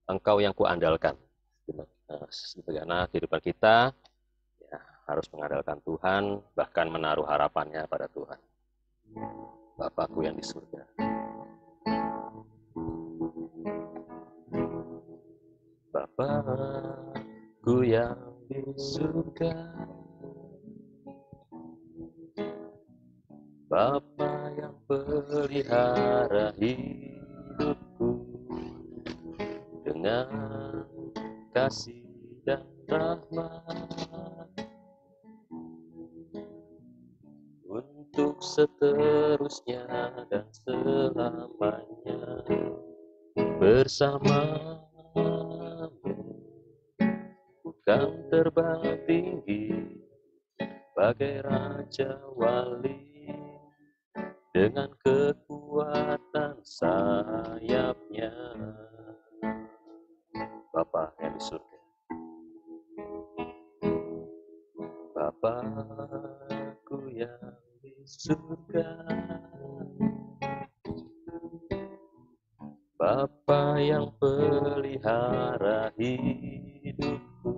Engkau yang kuandalkan. Sebagaimana kehidupan kita ya, harus mengandalkan Tuhan, bahkan menaruh harapannya pada Tuhan. Bapakku yang di surga. Bapakku yang di surga, Bapa yang pelihara hidupku dengan kasih dan rahmat untuk seterusnya dan selamanya bersamamu, bukan terbang tinggi bagai raja wali dengan kekuatan sayapnya. Bapa yang di surga, Bapakku yang di surga, Bapa yang pelihara hidupku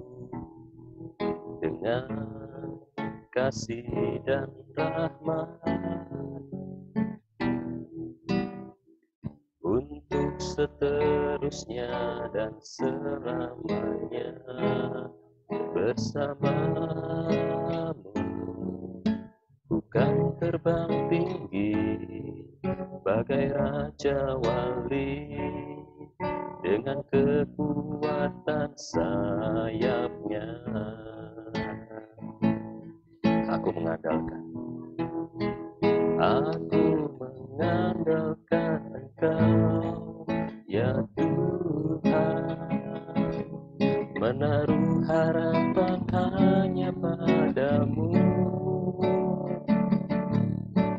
dengan kasih dan rahmat untuk seterusnya dan selamanya bersamamu, bukan terbang tinggi bagai raja wali dengan kekuatan sayapnya. Aku mengandalkan Engkau, ya Tuhan, menaruh harapan hanya padamu.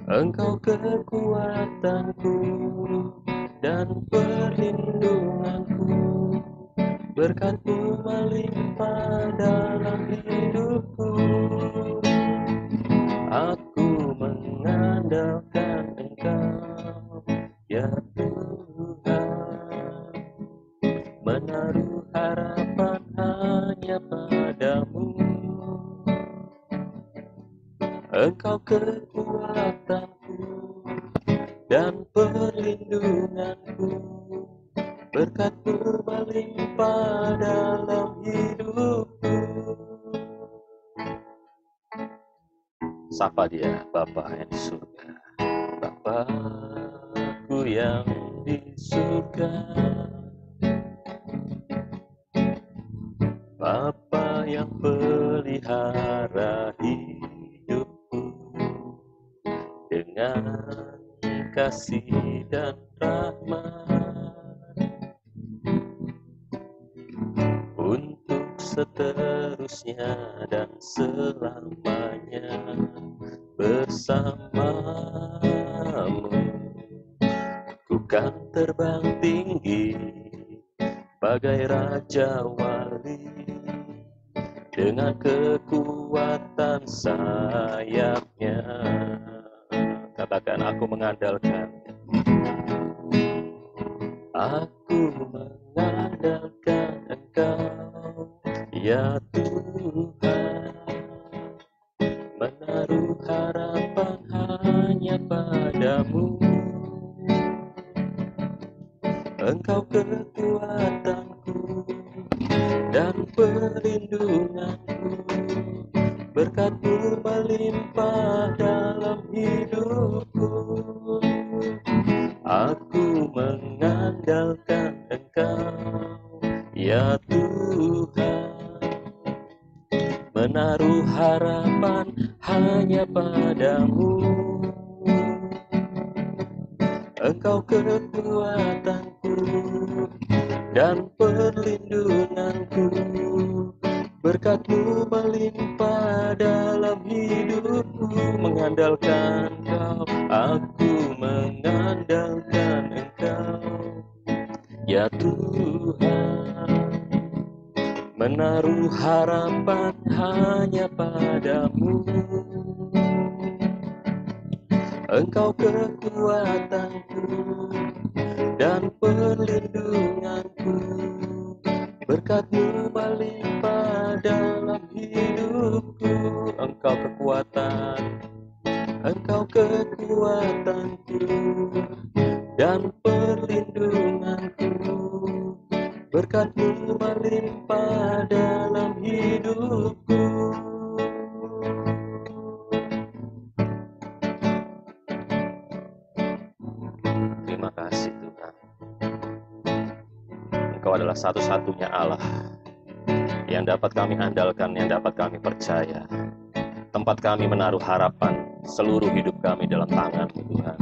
Engkau kekuatanku dan perlindunganku, berkat-Mu melimpah dalam hidupku. Aku mengandalkan Engkau, ya Tuhan, menaruh harapan hanya padamu. Engkau kekuatanku dan perlindunganku, berkat-Mu melimpah dalam hidupku. Sapa dia, Bapa yang di surga. Bapakku yang di surga, Bapa yang pelihara hidupku dengan kasih dan rahmat untuk seterusnya dan selamanya bersamamu. Ku kan terbang tinggi bagai raja wali dengan kekuatan sayapnya. Katakan, aku mengandalkan. Aku mengandalkan Engkau, ya Tuhan, menaruh harapan hanya padamu. Engkau kekuatanku dan perlindunganku, berkat-Mu melimpah dalam hidupku. Aku mengandalkan Engkau, ya Tuhan, menaruh harapan hanya padamu. Engkau kekuatanku dan perlindunganku, berkat-Mu melimpah dalam hidupku. Mengandalkan Engkau, aku mengandalkan Engkau, ya Tuhan, menaruh harapan hanya padamu. Engkau kekuatanku dan perlindunganku, Berkat-Mu melimpah dalam hidupku. Engkau kekuatan, Engkau kekuatanku dan perlindunganku. Berkat-Mu melimpah dalam hidupku. Terima kasih Tuhan. Engkau adalah satu-satunya Allah yang dapat kami andalkan, yang dapat kami percaya. Tempat kami menaruh harapan, seluruh hidup kami dalam tangan-Mu Tuhan.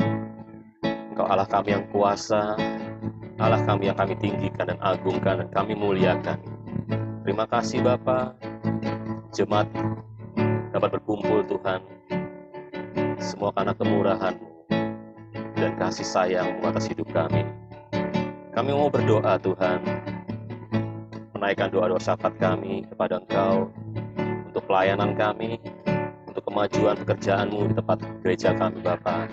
Engkau Allah kami yang kuasa, Allah kami yang kami tinggikan dan agungkan dan kami muliakan. Terima kasih Bapa. Jemaat dapat berkumpul Tuhan, semua karena kemurahan-Mu dan kasih sayang-Mu atas hidup kami. Kami mau berdoa Tuhan, menaikkan doa-doa syafaat kami kepada Engkau untuk pelayanan kami, untuk kemajuan pekerjaan-Mu di tempat gereja kami Bapa.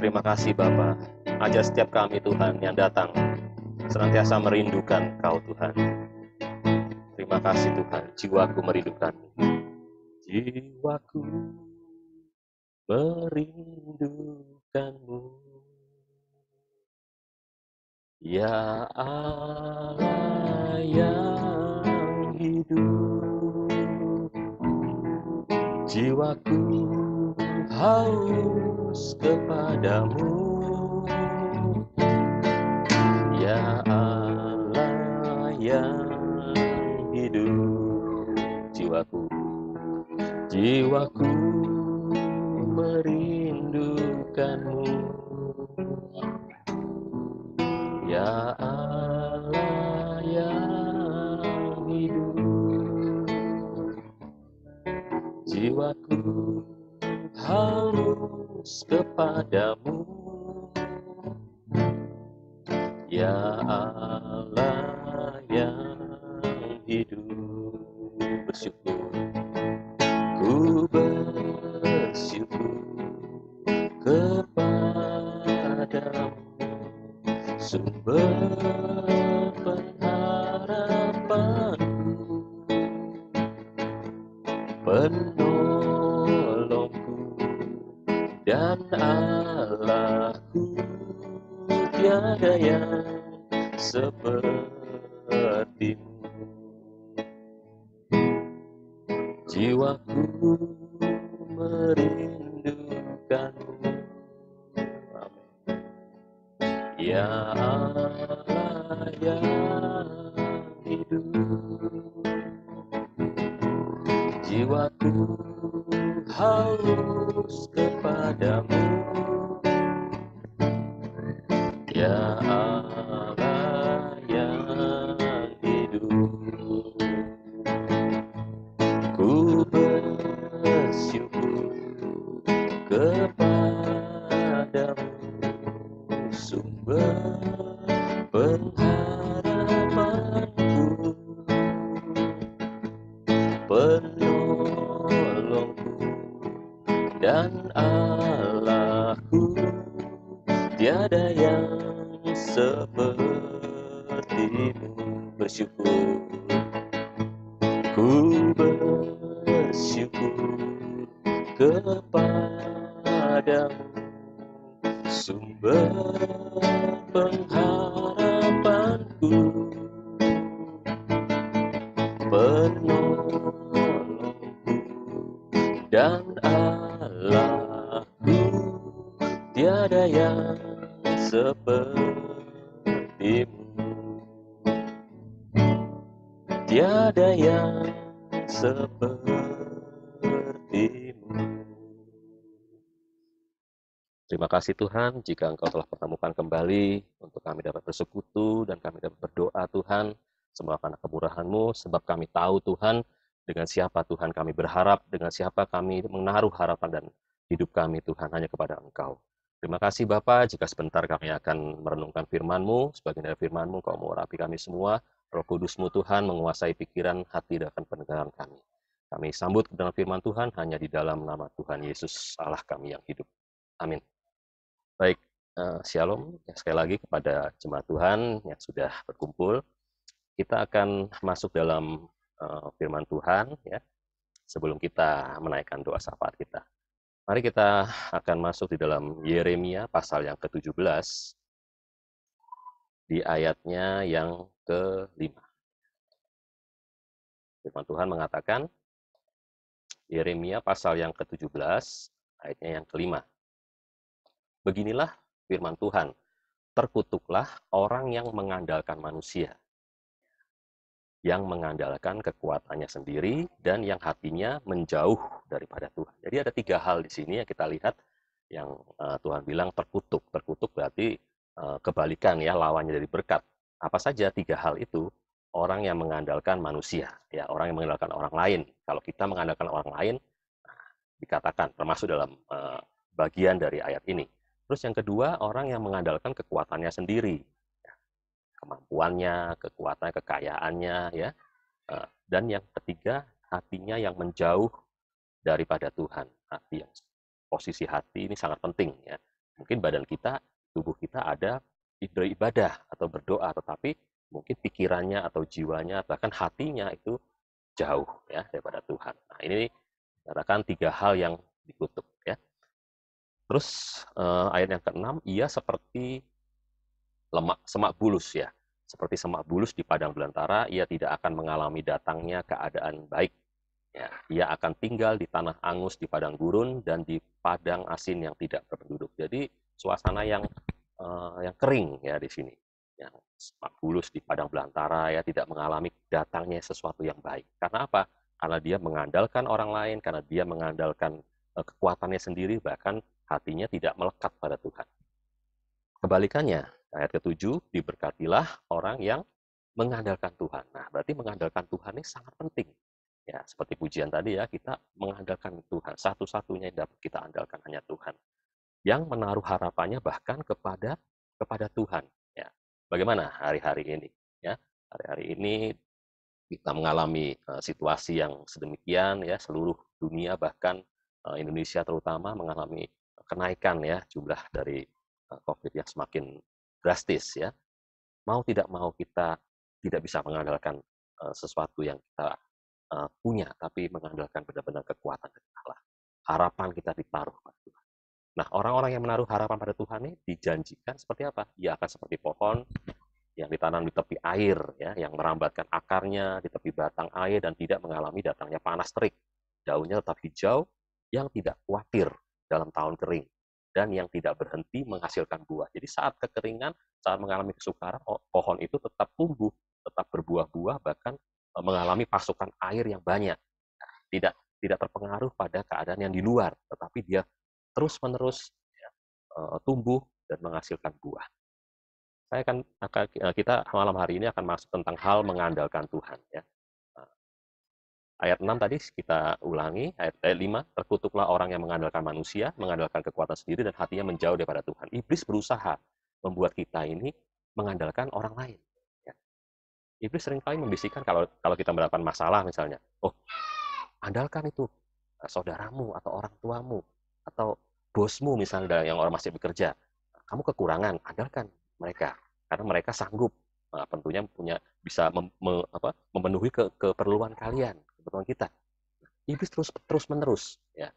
Terima kasih Bapa. Ajar setiap kami Tuhan yang datang senantiasa merindukan Kau Tuhan. Terima kasih Tuhan, jiwaku merindukan-Mu. Jiwaku merindukan-Mu. Ya Allah yang hidup, jiwaku haus kepadamu. Ya Allah yang hidup, jiwaku merindukan-Mu. Ya Allah yang hidup, jiwaku haus kepadamu. Ya Allah yang hidup, bersyukur, ku bersyukur kepadamu, sumber pengharapanku, penolongku dan Allahku. Tiada yang seperti-Mu. Jiwaku merindukan-Mu. Ya Allah yang hidup, jiwaku haus kepadamu. Ya Allah yang hidup, ku bersyukur kepadamu, sumber pengharapanku, penolongku dan Allahku. Tiada yang seperti-Mu. Bersyukur, ku bersyukur kepadamu, sumber pengharapanku, penolongku dan Allahku. Tiada yang seperti-Mu. Tiada yang seperti-Mu. Terima kasih Tuhan, jika Engkau telah pertemukan kembali untuk kami dapat bersekutu dan kami dapat berdoa Tuhan, semua karena kemurahan-Mu, sebab kami tahu Tuhan, dengan siapa Tuhan kami berharap, dengan siapa kami menaruh harapan dan hidup kami Tuhan hanya kepada Engkau. Terima kasih Bapa, jika sebentar kami akan merenungkan firman-Mu, sebagian dari firman-Mu, Kau mengurapi kami semua, Roh Kudus-Mu Tuhan menguasai pikiran, hati, dan pendengaran kami. Kami sambut kebenaran firman Tuhan hanya di dalam nama Tuhan Yesus, Allah kami yang hidup. Amin. Baik, shalom sekali lagi kepada jemaat Tuhan yang sudah berkumpul. kita akan masuk dalam firman Tuhan ya. Sebelum kita menaikkan doa syafaat kita, mari kita akan masuk di dalam Yeremia pasal yang ke-17 di ayatnya yang ke-5. Firman Tuhan mengatakan, Yeremia pasal yang ke-17 ayatnya yang ke-5. Beginilah firman Tuhan, terkutuklah orang yang mengandalkan manusia, yang mengandalkan kekuatannya sendiri, dan yang hatinya menjauh daripada Tuhan. Jadi ada 3 hal di sini yang kita lihat, yang Tuhan bilang terkutuk. Terkutuk berarti kebalikan ya, lawannya dari berkat. Apa saja 3 hal itu? Orang yang mengandalkan manusia, ya, orang yang mengandalkan orang lain. Kalau kita mengandalkan orang lain, dikatakan termasuk dalam bagian dari ayat ini. Terus yang kedua, orang yang mengandalkan kekuatannya sendiri, kemampuannya, kekuatannya, kekayaannya, ya. Dan yang ketiga, hatinya yang menjauh daripada Tuhan. Hati yang posisi hati ini sangat penting ya. Mungkin badan kita, tubuh kita ada beribadah atau berdoa, tetapi mungkin pikirannya atau jiwanya bahkan hatinya itu jauh ya daripada Tuhan. Nah, ini katakan 3 hal yang dikutuk ya. Terus ayat yang ke-6, ia seperti semak bulus ya. Seperti semak bulus di padang belantara, ia tidak akan mengalami datangnya keadaan baik. Ya, ia akan tinggal di tanah angus, di padang gurun, dan di padang asin yang tidak berpenduduk. Jadi suasana yang kering ya di sini. Yang semak bulus di padang belantara ya, tidak mengalami datangnya sesuatu yang baik. Karena apa? Karena dia mengandalkan orang lain, karena dia mengandalkan kekuatannya sendiri, bahkan hatinya tidak melekat pada Tuhan. Kebalikannya, ayat ke-7, diberkatilah orang yang mengandalkan Tuhan. Nah, berarti mengandalkan Tuhan ini sangat penting. Ya, seperti pujian tadi ya, kita mengandalkan Tuhan. Satu-satunya yang dapat kita andalkan hanya Tuhan. Yang menaruh harapannya bahkan kepada Tuhan. Ya. Bagaimana hari-hari ini? Ya, hari-hari ini kita mengalami situasi yang sedemikian ya, seluruh dunia bahkan Indonesia terutama mengalami kenaikan ya jumlah dari COVID yang semakin drastis ya. Mau tidak mau kita tidak bisa mengandalkan sesuatu yang kita punya, tapi mengandalkan benar-benar kekuatan dari Allah. Harapan kita ditaruh pada Tuhan. Nah, orang-orang yang menaruh harapan pada Tuhan ini dijanjikan seperti apa? Ia akan seperti pohon yang ditanam di tepi air, ya, yang merambatkan akarnya di tepi batang air dan tidak mengalami datangnya panas terik. Daunnya tetap hijau, yang tidak khawatir dalam tahun kering, dan yang tidak berhenti menghasilkan buah. Jadi saat kekeringan, saat mengalami kesukaran, pohon itu tetap tumbuh, tetap berbuah-buah, bahkan mengalami pasokan air yang banyak. Tidak terpengaruh pada keadaan yang di luar, tetapi dia terus-menerus ya, tumbuh dan menghasilkan buah. Kita malam hari ini akan masuk tentang hal mengandalkan Tuhan. Ya. Ayat 6 tadi kita ulangi, ayat 5, terkutuklah orang yang mengandalkan manusia, mengandalkan kekuatan sendiri dan hatinya menjauh daripada Tuhan. Iblis berusaha membuat kita ini mengandalkan orang lain. Ya. Iblis seringkali membisikkan kalau kita mendapatkan masalah misalnya, oh andalkan itu saudaramu atau orang tuamu atau bosmu misalnya yang orang masih bekerja, kamu kekurangan, andalkan mereka karena mereka sanggup tentunya bisa memenuhi keperluan kalian, keperluan kita. Iblis terus menerus ya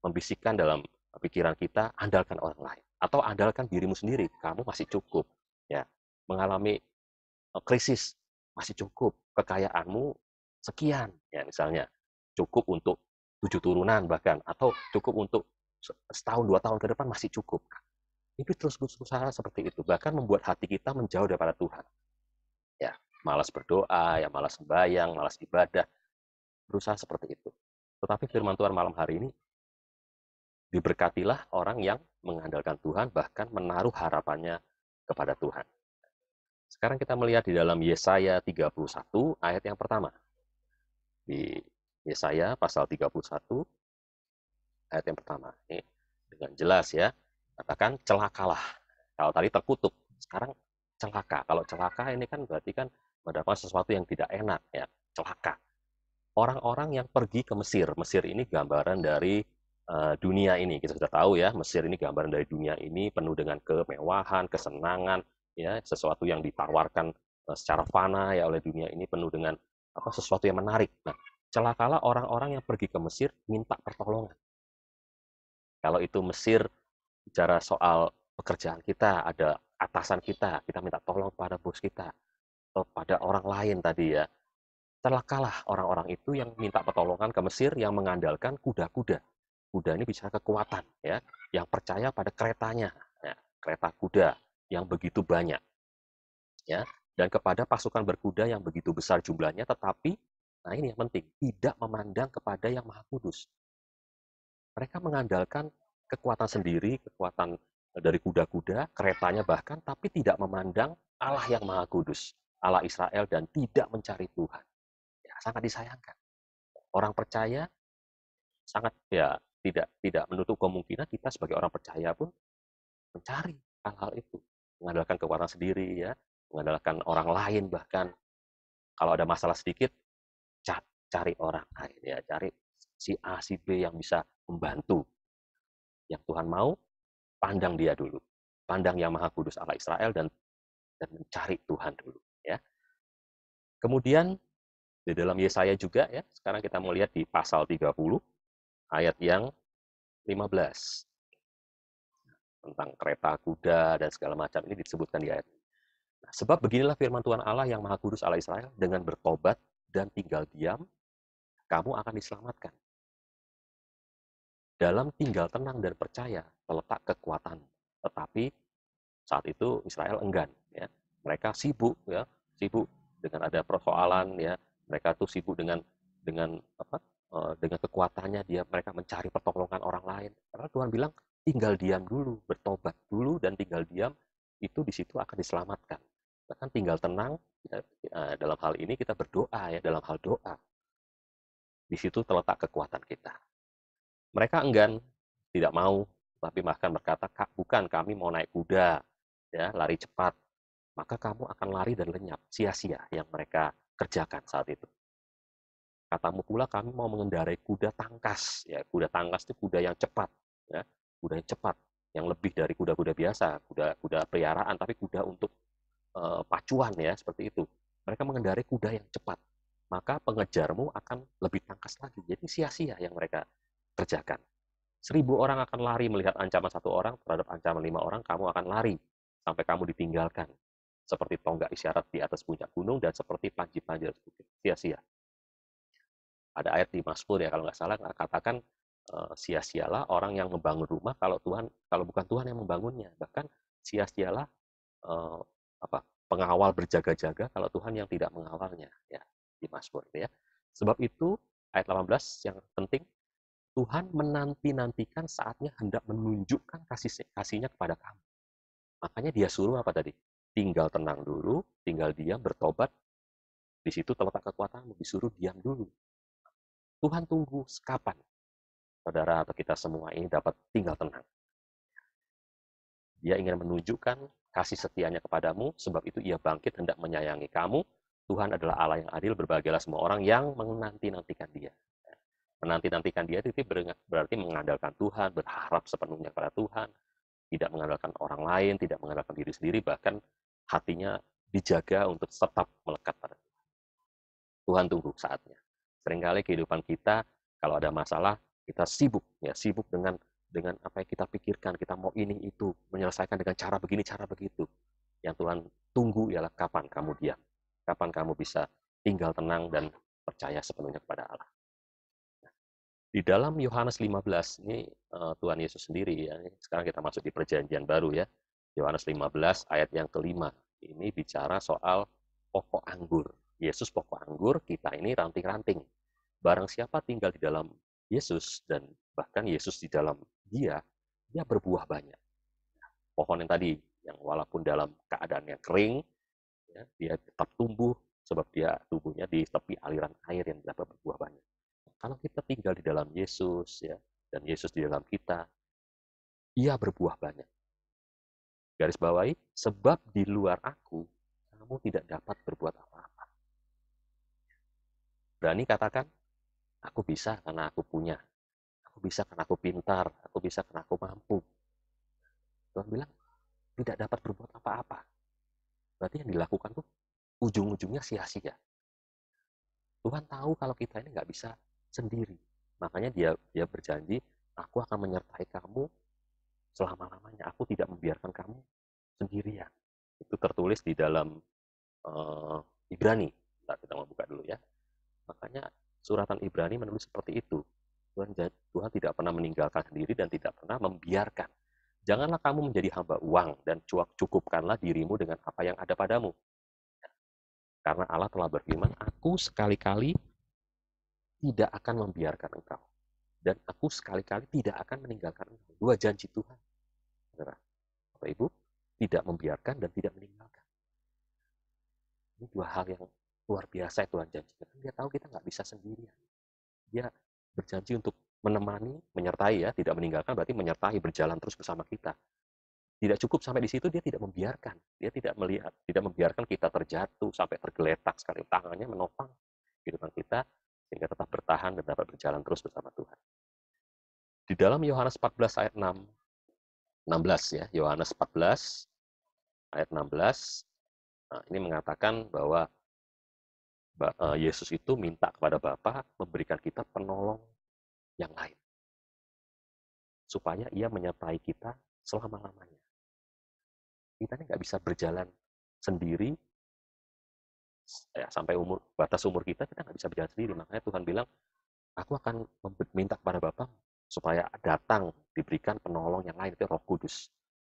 membisikkan dalam pikiran kita, andalkan orang lain atau andalkan dirimu sendiri, kamu masih cukup ya, mengalami krisis masih cukup, kekayaanmu sekian ya misalnya, cukup untuk 7 turunan bahkan, atau cukup untuk setahun 2 tahun ke depan masih cukup. Itu terus berusaha seperti itu, bahkan membuat hati kita menjauh daripada Tuhan. Ya, malas berdoa, ya malas sembahyang, malas ibadah, berusaha seperti itu. Tetapi firman Tuhan malam hari ini, diberkatilah orang yang mengandalkan Tuhan, bahkan menaruh harapannya kepada Tuhan. Sekarang kita melihat di dalam Yesaya 31 ayat yang pertama. Di Yesaya pasal 31 ayat yang pertama. Ini dengan jelas ya, katakan celakalah. Kalau tadi terkutuk, sekarang celaka. Kalau celaka ini kan berarti kan mendapat sesuatu yang tidak enak ya, celaka. Orang-orang yang pergi ke Mesir. Mesir ini gambaran dari dunia ini. Kita sudah tahu ya, Mesir ini gambaran dari dunia ini, penuh dengan kemewahan, kesenangan, ya, sesuatu yang ditawarkan secara fana ya oleh dunia ini, penuh dengan sesuatu yang menarik. Nah, celakalah orang-orang yang pergi ke Mesir minta pertolongan. Kalau itu Mesir bicara soal pekerjaan kita, ada atasan kita minta tolong pada bos kita atau pada orang lain tadi ya. Celakalah orang-orang itu yang minta pertolongan ke Mesir yang mengandalkan kuda-kuda. Kuda ini bicara kekuatan ya, yang percaya pada keretanya, ya, kereta kuda yang begitu banyak ya, dan kepada pasukan berkuda yang begitu besar jumlahnya, tetapi nah ini yang penting, tidak memandang kepada yang Maha Kudus. Mereka mengandalkan kekuatan sendiri, kekuatan dari kuda-kuda, keretanya bahkan, tapi tidak memandang Allah yang Maha Kudus, Allah Israel, dan tidak mencari Tuhan. Ya, sangat disayangkan. Orang percaya sangat ya tidak menutup kemungkinan kita sebagai orang percaya pun mencari hal-hal itu, mengandalkan kekuatan sendiri ya, mengandalkan orang lain, bahkan kalau ada masalah sedikit cari orang lain ya, cari si A si B yang bisa membantu. Yang Tuhan mau, pandang dia dulu, pandang yang Maha Kudus Allah Israel, dan mencari Tuhan dulu ya. Kemudian di dalam Yesaya juga ya, sekarang kita mau lihat di pasal 30 ayat yang 15 tentang kereta kuda dan segala macam ini disebutkan di ayat ini. Nah, sebab beginilah firman Tuhan Allah yang Maha Kudus Allah Israel, dengan bertobat dan tinggal diam, kamu akan diselamatkan. Dalam tinggal tenang dan percaya terletak kekuatan. Tetapi saat itu Israel enggan ya. Mereka sibuk ya, sibuk dengan ada persoalan ya. Mereka tuh sibuk dengan dengan kekuatannya mereka mencari pertolongan orang lain. Karena Tuhan bilang tinggal diam dulu, bertobat dulu dan tinggal diam, itu di situ akan diselamatkan. Bahkan tinggal tenang ya, dalam hal ini kita berdoa ya, dalam hal doa. Di situ terletak kekuatan kita. Mereka enggan, tidak mau, tapi bahkan berkata, bukan, kami mau naik kuda, ya, lari cepat. Maka kamu akan lari dan lenyap, sia-sia yang mereka kerjakan saat itu. Katamu pula, kami mau mengendarai kuda tangkas. Ya, kuda tangkas itu kuda yang cepat, ya, kuda yang cepat, yang lebih dari kuda-kuda biasa, kuda peliharaan, tapi kuda untuk pacuan ya, seperti itu. Mereka mengendarai kuda yang cepat. Maka pengejarmu akan lebih tangkas lagi. Jadi sia-sia yang mereka kerjakan. 1.000 orang akan lari melihat ancaman 1 orang terhadap ancaman 5 orang, kamu akan lari sampai kamu ditinggalkan. Seperti tonggak isyarat di atas puncak gunung dan seperti panji-panji di atas bukit. Sia-sia. Ada ayat di Mazmur ya kalau nggak salah katakan sia-sialah orang yang membangun rumah kalau bukan Tuhan yang membangunnya. Bahkan sia-sialah pengawal berjaga-jaga kalau Tuhan yang tidak mengawalnya ya di Mazmur itu ya. Sebab itu ayat 18 yang penting, Tuhan menanti-nantikan saatnya hendak menunjukkan kasihnya kepada kamu. Makanya dia suruh apa tadi? Tinggal tenang dulu, tinggal diam, bertobat. Di situ terletak kekuatanmu, disuruh diam dulu. Tuhan tunggu kapan saudara atau kita semua ini dapat tinggal tenang. Dia ingin menunjukkan kasih setianya kepadamu, sebab itu ia bangkit hendak menyayangi kamu. Tuhan adalah Allah yang adil, berbahagialah semua orang yang menanti-nantikan dia. Menanti-nantikan dia itu berarti mengandalkan Tuhan, berharap sepenuhnya pada Tuhan, tidak mengandalkan orang lain, tidak mengandalkan diri sendiri, bahkan hatinya dijaga untuk tetap melekat pada Tuhan. Tuhan tunggu saatnya. Seringkali kehidupan kita, kalau ada masalah, kita sibuk dengan apa yang kita pikirkan, kita mau ini itu, menyelesaikan dengan cara begini, cara begitu. Yang Tuhan tunggu ialah kapan kamu diam, kapan kamu bisa tinggal tenang dan percaya sepenuhnya kepada Allah. Di dalam Yohanes 15 ini Tuhan Yesus sendiri ya. Sekarang kita masuk di perjanjian baru ya. Yohanes 15 ayat yang kelima. Ini bicara soal pokok anggur. Yesus pokok anggur, kita ini ranting-ranting. Barang siapa tinggal di dalam Yesus dan bahkan Yesus di dalam dia berbuah banyak. Pohon yang tadi yang walaupun dalam keadaan yang kering ya, dia tetap tumbuh sebab dia tumbuhnya di tepi aliran air yang dapat berbuah banyak. Kalau kita tinggal di dalam Yesus ya, dan Yesus di dalam kita, ia berbuah banyak. Garis bawahi, sebab di luar aku, kamu tidak dapat berbuat apa-apa. Berani katakan, aku bisa karena aku punya. Aku bisa karena aku pintar. Aku bisa karena aku mampu. Tuhan bilang, tidak dapat berbuat apa-apa. Berarti yang dilakukan tuh ujung-ujungnya sia-sia. Tuhan tahu kalau kita ini nggak bisa sendiri. Makanya dia berjanji, aku akan menyertai kamu selama-lamanya. Aku tidak membiarkan kamu sendirian. Itu tertulis di dalam Ibrani. Nah, kita mau buka dulu ya. Makanya suratan Ibrani menulis seperti itu. Tuhan tidak pernah meninggalkan sendiri dan tidak pernah membiarkan. Janganlah kamu menjadi hamba uang dan cukupkanlah dirimu dengan apa yang ada padamu. Karena Allah telah berfirman, aku sekali-kali tidak akan membiarkan engkau. Dan aku sekali-kali tidak akan meninggalkan engkau. Dua janji Tuhan. Bapak Ibu, tidak membiarkan dan tidak meninggalkan. Ini dua hal yang luar biasa yang Tuhan janjikan. Dia tahu kita nggak bisa sendirian. Dia berjanji untuk menemani, menyertai ya, tidak meninggalkan berarti menyertai, berjalan terus bersama kita. Tidak cukup sampai di situ, dia tidak membiarkan. Dia tidak melihat, tidak membiarkan kita terjatuh sampai tergeletak sekali. Tangannya menopang kehidupan kita sehingga tetap bertahan dan dapat berjalan terus bersama Tuhan. Di dalam Yohanes 14 ayat 16 ya, Yohanes 14 ayat 16, nah, ini mengatakan bahwa Yesus itu minta kepada Bapa memberikan kita penolong yang lain. Supaya ia menyertai kita selama-lamanya. Kita ini nggak bisa berjalan sendiri ya, sampai batas umur kita nggak bisa berjalan sendiri. Makanya Tuhan bilang, aku akan minta kepada Bapa supaya datang diberikan penolong yang lain, itu Roh Kudus,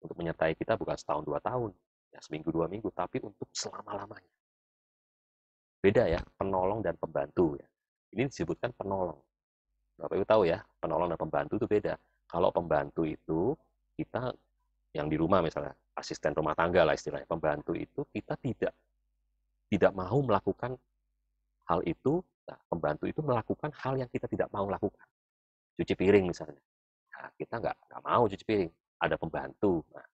untuk menyertai kita bukan setahun 2 tahun, ya seminggu 2 minggu, tapi untuk selama-lamanya. Beda ya, penolong dan pembantu ya. Ini disebutkan penolong. Bapak Ibu tahu ya, penolong dan pembantu itu beda. Kalau pembantu itu kita yang di rumah misalnya, asisten rumah tangga lah istilahnya, pembantu itu kita tidak mau melakukan hal itu. Nah, pembantu itu melakukan hal yang kita tidak mau lakukan. Cuci piring misalnya. Nah, kita nggak mau cuci piring. Ada pembantu. Nah,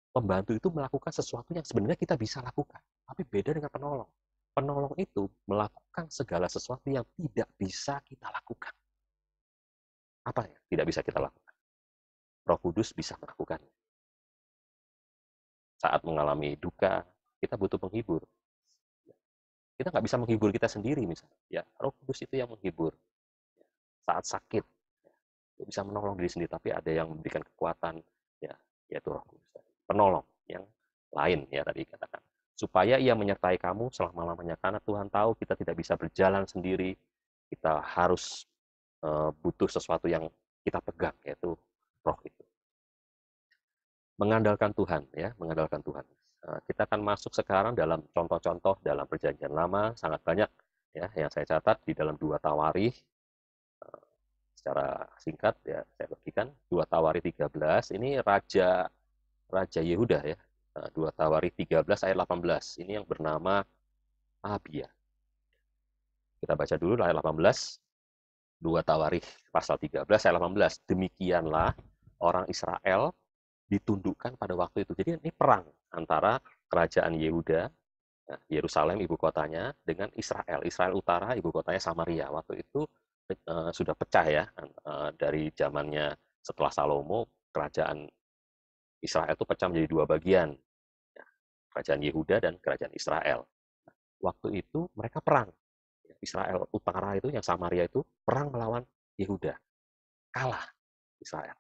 pembantu itu melakukan sesuatu yang sebenarnya kita bisa lakukan. Tapi beda dengan penolong. Penolong itu melakukan segala sesuatu yang tidak bisa kita lakukan. Apa ya tidak bisa kita lakukan? Roh Kudus bisa melakukannya. Saat mengalami duka, kita butuh penghibur. Kita nggak bisa menghibur kita sendiri misalnya. Ya, Roh Kudus itu yang menghibur. Saat sakit, dia bisa menolong diri sendiri, tapi ada yang memberikan kekuatan, ya, yaitu Roh Kudus. Penolong yang lain ya tadi katakan. Supaya ia menyertai kamu selama-lamanya. Karena Tuhan tahu kita tidak bisa berjalan sendiri. Kita harus butuh sesuatu yang kita pegang, yaitu Roh itu. Mengandalkan Tuhan ya, mengandalkan Tuhan. Kita akan masuk sekarang dalam contoh-contoh dalam Perjanjian Lama, sangat banyak ya yang saya catat di dalam 2 Tawarikh. Secara singkat ya saya bagikan 2 Tawarikh 13 ini Raja Yehuda ya. 2 Tawarikh 13 ayat 18. Ini yang bernama Abia. Kita baca dulu ayat 18. 2 Tawarikh pasal 13 ayat 18. Demikianlah orang Israel ditundukkan pada waktu itu. Jadi ini perang antara kerajaan Yehuda, Yerusalem ibu kotanya, dengan Israel. Israel Utara ibu kotanya Samaria. Waktu itu sudah pecah ya, dari zamannya setelah Salomo, kerajaan Israel itu pecah menjadi 2 bagian. Kerajaan Yehuda dan kerajaan Israel. Waktu itu mereka perang. Israel Utara itu, yang Samaria itu, perang melawan Yehuda. Kalah Israel.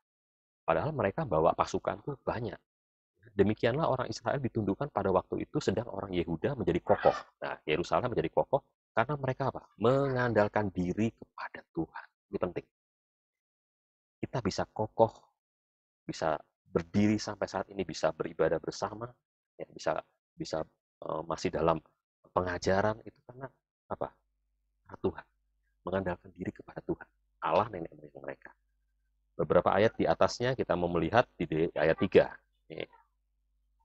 Padahal mereka bawa pasukan tuh banyak. Demikianlah orang Israel ditundukkan pada waktu itu, sedang orang Yehuda menjadi kokoh. Nah, Yerusalem menjadi kokoh karena mereka apa? Mengandalkan diri kepada Tuhan. Ini penting. Kita bisa kokoh, bisa berdiri sampai saat ini, bisa beribadah bersama, ya, bisa masih dalam pengajaran itu karena apa? Tuhan. Mengandalkan diri kepada Tuhan. Allah nenek moyang mereka. Beberapa ayat di atasnya kita mau melihat di ayat 3. Ini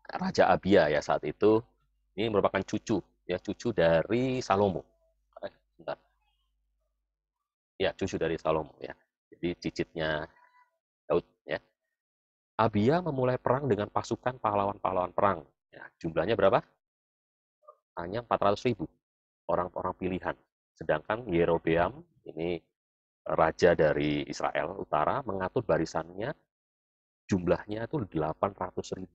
Raja Abia ya saat itu, ini merupakan cucu dari Salomo. Bentar. Ya, cucu dari Salomo ya. Jadi cicitnya Daud ya. Abia memulai perang dengan pasukan pahlawan-pahlawan perang. Ya, jumlahnya berapa? Hanya 400.000 orang-orang pilihan. Sedangkan Yerobeam, ini raja dari Israel Utara, mengatur barisannya, jumlahnya itu 800.000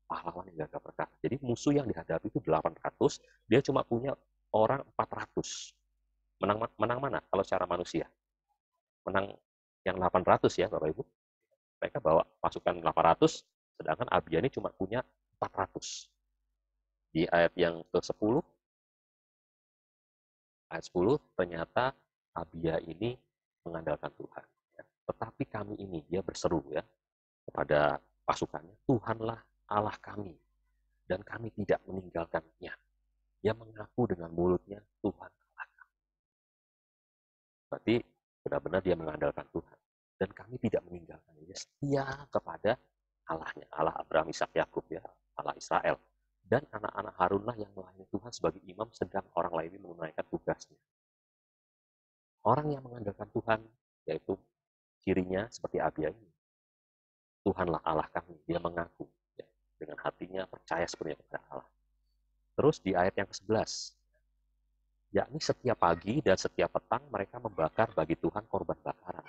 pahlawan yang gagah perkasa. Jadi musuh yang dihadapi itu 800, dia cuma punya orang 400. Menang mana kalau secara manusia? Menang yang 800 ya Bapak Ibu. Mereka bawa pasukan 800, sedangkan Abia ini cuma punya 400. Di ayat yang ke-10, ayat 10, ternyata Abia ini mengandalkan Tuhan. Tetapi kami ini, dia berseru ya kepada pasukannya, Tuhanlah Allah kami, dan kami tidak meninggalkannya. Dia mengaku dengan mulutnya, Tuhan Allah kami. Berarti benar-benar dia mengandalkan Tuhan. Dan kami tidak meninggalkannya. Dia setia kepada Allahnya, Allah Abraham, Ishak, Yakub, ya, Allah Israel. Dan anak-anak Harunlah yang melayani Tuhan sebagai imam, sedang orang lain menunaikan tugasnya. Orang yang mengandalkan Tuhan, yaitu cirinya seperti Abia ini. Tuhanlah Allah kami, dia mengaku ya, dengan hatinya percaya sepenuhnya kepada Allah. Terus di ayat yang ke-11, yakni setiap pagi dan setiap petang mereka membakar bagi Tuhan korban bakaran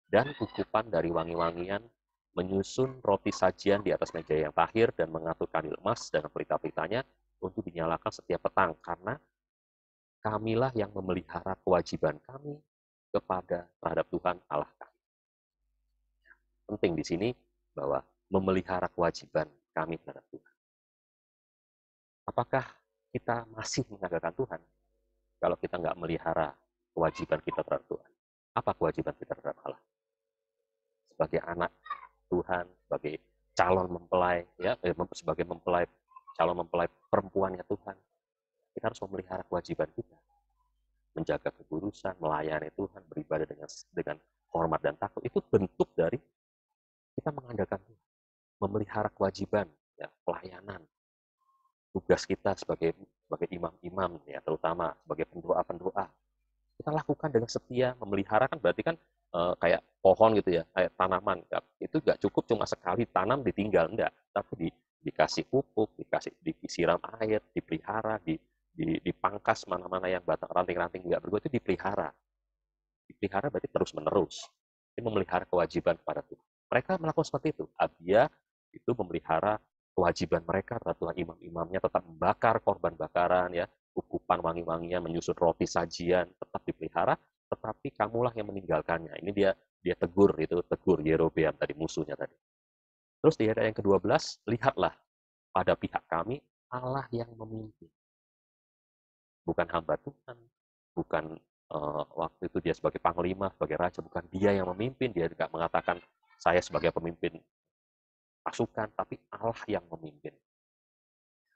dan kukupan dari wangi-wangian, menyusun roti sajian di atas meja yang tahir dan mengatur kandil emas dengan pelita-pelitanya untuk dinyalakan setiap petang, karena kamilah yang memelihara kewajiban kami terhadap Tuhan Allah kami. Penting di sini bahwa memelihara kewajiban kami terhadap Tuhan. Apakah kita masih mengandalkan Tuhan kalau kita nggak melihara kewajiban kita terhadap Tuhan? Apa kewajiban kita terhadap Allah? Sebagai anak Tuhan, sebagai calon mempelai, ya, sebagai calon mempelai perempuannya Tuhan, kita harus memelihara kewajiban kita, menjaga kekudusan, melayani Tuhan, beribadah dengan hormat dan takut. Itu bentuk dari kita mengandalkan Tuhan, memelihara kewajiban, ya, pelayanan, tugas kita sebagai imam-imam, ya, terutama sebagai pendoa-pendoa. Kita lakukan dengan setia, memelihara kan berarti kan kayak pohon gitu ya, kayak tanaman. Itu nggak cukup cuma sekali tanam ditinggal, enggak. Tapi dikasih pupuk, disiram air, dipelihara, dipangkas mana-mana yang batang ranting-ranting nggak berguna itu dipelihara. Dipelihara berarti terus-menerus. Ini memelihara kewajiban kepada Tuhan. Mereka melakukan seperti itu. Abia itu memelihara kewajiban mereka terhadap Tuhan, imam-imamnya tetap membakar korban bakaran, ya, kukupan wangi-wangian, menyusun roti sajian, tetap dipelihara, tetapi kamulah yang meninggalkannya. Ini dia tegur Yerobeam tadi, musuhnya tadi. Terus di ayat yang ke-12, lihatlah pada pihak kami Allah yang memimpin. Bukan hamba Tuhan, bukan waktu itu dia sebagai panglima, sebagai raja, bukan dia yang memimpin, dia tidak mengatakan saya sebagai pemimpin pasukan, tapi Allah yang memimpin.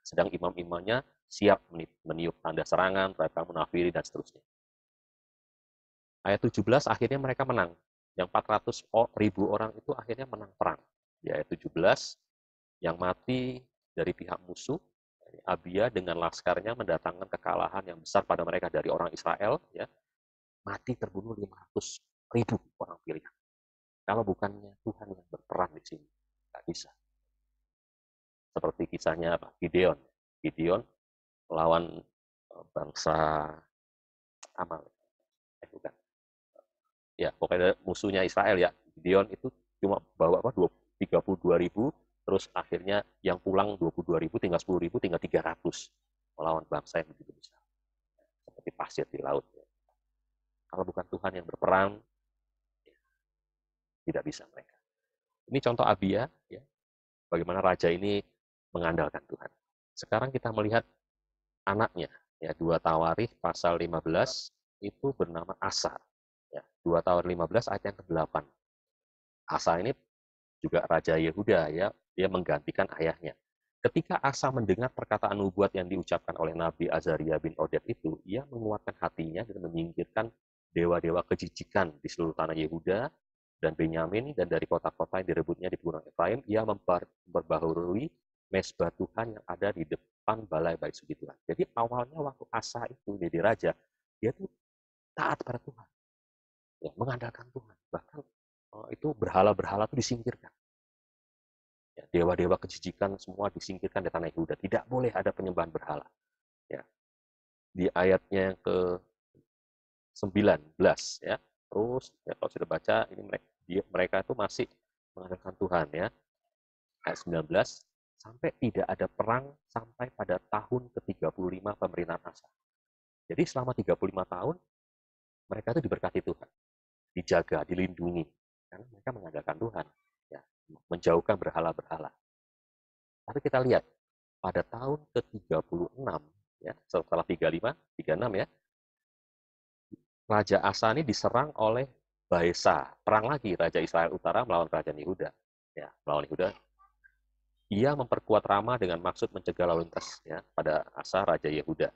Sedang imam-imamnya siap meniup tanda serangan, mereka munafiri, dan seterusnya. Ayat 17, akhirnya mereka menang. Yang 400.000 orang itu akhirnya menang perang. Di ayat 17, yang mati dari pihak musuh, Abia dengan laskarnya mendatangkan kekalahan yang besar pada mereka dari orang Israel, ya, mati terbunuh 500.000 orang pilihan. Kalau bukannya Tuhan yang berperan di sini, nggak bisa. Seperti kisahnya Gideon. Gideon melawan bangsa Amal. Bukan. Ya, pokoknya musuhnya Israel ya. Gideon itu cuma bawa 32.000, terus akhirnya yang pulang 22.000, tinggal 10.000, tinggal 300 melawan bangsa yang begitu besar. Seperti pasir di laut. Ya. Kalau bukan Tuhan yang berperang, ya, tidak bisa mereka. Ini contoh Abia, ya, bagaimana raja ini mengandalkan Tuhan. Sekarang kita melihat anaknya, ya, 2 Tawarikh pasal 15 itu bernama Asa. Ya, 2 Tawarikh 15 ayat yang ke-8. Asa ini juga raja Yehuda, ya, dia menggantikan ayahnya. Ketika Asa mendengar perkataan nubuat yang diucapkan oleh Nabi Azaria bin Oded itu, ia menguatkan hatinya dan menyingkirkan dewa-dewa kejijikan di seluruh tanah Yehuda dan Benyamin, dan dari kota-kota yang direbutnya di Gunung Efraim, ia memperbaharui mesbah Tuhan yang ada di depan balai bait suci Tuhan. Jadi awalnya waktu Asa itu jadi raja, dia tuh taat pada Tuhan, ya, mengandalkan Tuhan. Bahkan itu berhala-berhala itu disingkirkan. Ya, dewa-dewa kejijikan semua disingkirkan di tanah Yehuda. Tidak boleh ada penyembahan berhala. Ya. Di ayatnya yang ke-19, ya. Terus ya, kalau sudah baca ini mereka itu masih mengandalkan Tuhan, ya. Ayat 19, sampai tidak ada perang sampai pada tahun ke-35 pemerintahan Asa. Jadi selama 35 tahun mereka itu diberkati Tuhan, dijaga, dilindungi, karena mereka mengandalkan Tuhan, ya, menjauhkan berhala-berhala. Tapi kita lihat pada tahun ke-36, ya, setelah 35, 36 ya, Raja Asa ini diserang oleh Baesa, perang lagi Raja Israel Utara melawan Kerajaan Yehuda. Ya, melawan Yehuda. Ia memperkuat Rama dengan maksud mencegah lalu lintas ya, pada Asa Raja Yehuda.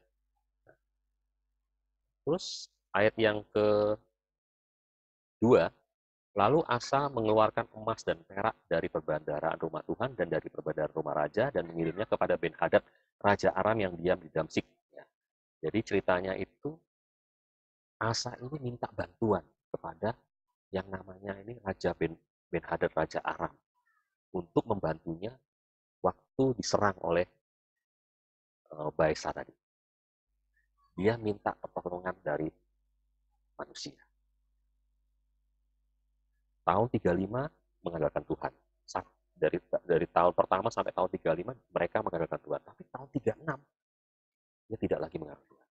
Terus ayat yang kedua, lalu Asa mengeluarkan emas dan perak dari perbendaharaan rumah Tuhan dan dari perbendaharaan rumah raja dan mengirimnya kepada Ben-Hadad, Raja Aram yang diam di Damsik. Ya. Jadi ceritanya itu Asa ini minta bantuan kepada yang namanya ini Raja Ben-Hadad, Raja Aram, untuk membantunya waktu diserang oleh Baesa tadi. Dia minta pertolongan dari manusia. Tahun 35 mengandalkan Tuhan. Dari tahun pertama sampai tahun 35 mereka mengandalkan Tuhan. Tapi tahun 36 dia tidak lagi mengandalkan Tuhan.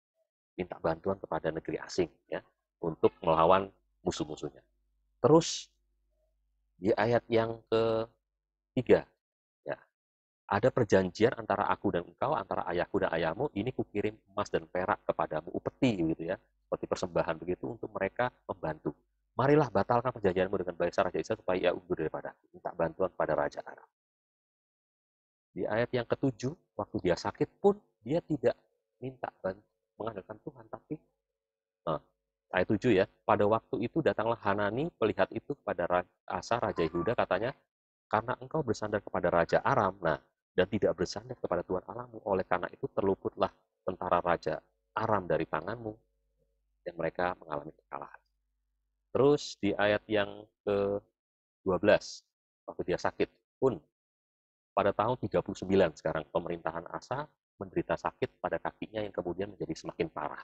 Minta bantuan kepada negeri asing ya untuk melawan musuh-musuhnya. Terus di ayat yang ketiga, ya, ada perjanjian antara aku dan engkau, antara ayahku dan ayahmu, ini kukirim emas dan perak kepadamu, upeti gitu ya, seperti persembahan begitu untuk mereka membantu. Marilah batalkan perjanjianmu dengan Baesa Raja Israel supaya ia undur daripada aku. Minta bantuan pada Raja Aram. Di ayat yang ketujuh, waktu dia sakit pun dia tidak minta mengandalkan Tuhan, tapi ayat 7 ya, pada waktu itu datanglah Hanani pelihat itu kepada Asa Raja Yehuda, katanya, karena engkau bersandar kepada Raja Aram, nah, dan tidak bersandar kepada Tuhan Allahmu, oleh karena itu terluputlah tentara Raja Aram dari tanganmu, dan mereka mengalami kekalahan. Terus di ayat yang ke-12, waktu dia sakit pun, pada tahun 39 sekarang pemerintahan Asa menderita sakit pada kakinya yang kemudian menjadi semakin parah.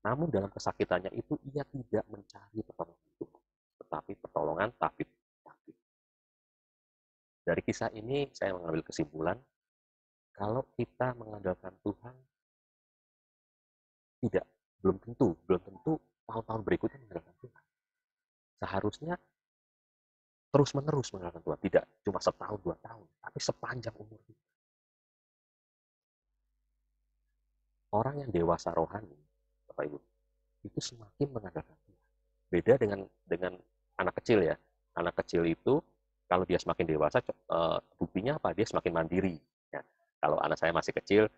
Namun dalam kesakitannya itu ia tidak mencari pertolongan Tuhan, tetapi pertolongan Tabib. Dari kisah ini saya mengambil kesimpulan, kalau kita mengandalkan Tuhan, belum tentu tahun-tahun berikutnya mengandalkan Tuhan. Seharusnya terus-menerus mengandalkan Tuhan, tidak cuma setahun, 2 tahun, tapi sepanjang umur kita. Orang yang dewasa rohani, Bapak Ibu, itu semakin mengandalkan Tuhan. Beda dengan anak kecil ya. Anak kecil itu kalau dia semakin dewasa, buktinya apa? Dia semakin mandiri. Ya. Kalau anak saya masih kecil,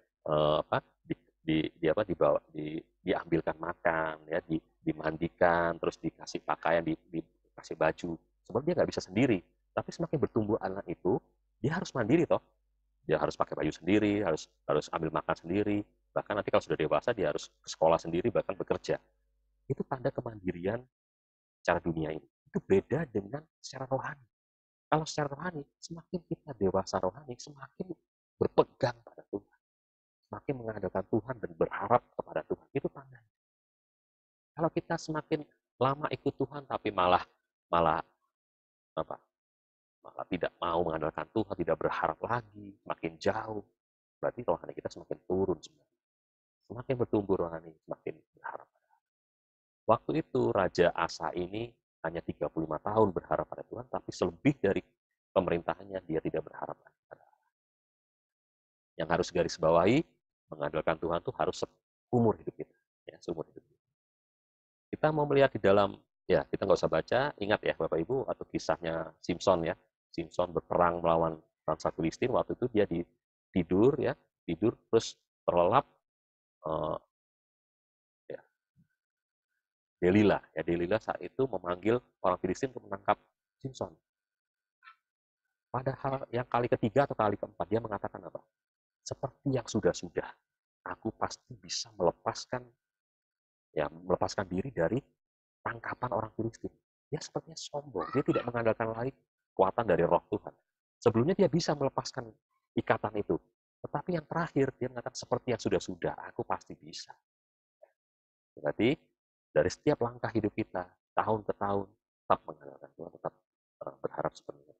diambilkan makan, ya, dimandikan, terus dikasih pakaian, dikasih baju. Sebab dia nggak bisa sendiri. Tapi semakin bertumbuh anak itu, dia harus mandiri toh. Dia harus pakai baju sendiri, harus ambil makan sendiri. Bahkan nanti kalau sudah dewasa, dia harus ke sekolah sendiri, bahkan bekerja. Itu tanda kemandirian secara dunia ini. Itu beda dengan secara rohani. Kalau secara rohani, semakin kita dewasa rohani, semakin berpegang pada Tuhan. Semakin mengandalkan Tuhan dan berharap kepada Tuhan. Itu tandanya. Kalau kita semakin lama ikut Tuhan, tapi malah apa? Malah tidak mau mengandalkan Tuhan, tidak berharap lagi, makin jauh, berarti rohani kita semakin turun sebenarnya. Semakin bertumbuh rohani, semakin berharap. Waktu itu Raja Asa ini hanya 35 tahun berharap pada Tuhan, tapi selebih dari pemerintahannya dia tidak berharap pada Allah. Yang harus garis bawahi, mengandalkan Tuhan itu harus seumur hidup kita. Ya, seumur hidup kita. Kita mau melihat di dalam, ya kita nggak usah baca, ingat ya Bapak Ibu, atau kisahnya Simpson ya. Simpson berperang melawan bangsa Filistin, waktu itu dia tidur terus terlelap, ya, Delila saat itu memanggil orang Filistin untuk menangkap Simpson. Padahal yang kali ketiga atau kali keempat dia mengatakan apa? Seperti yang sudah-sudah, aku pasti bisa melepaskan diri dari tangkapan orang Filistin. Dia sepertinya sombong, dia tidak mengandalkan lagi kekuatan dari roh Tuhan. Sebelumnya dia bisa melepaskan ikatan itu, tetapi yang terakhir dia mengatakan seperti yang sudah-sudah, aku pasti bisa. Berarti dari setiap langkah hidup kita, tahun ke tahun, tetap mengandalkan Tuhan, tetap berharap sepenuhnya.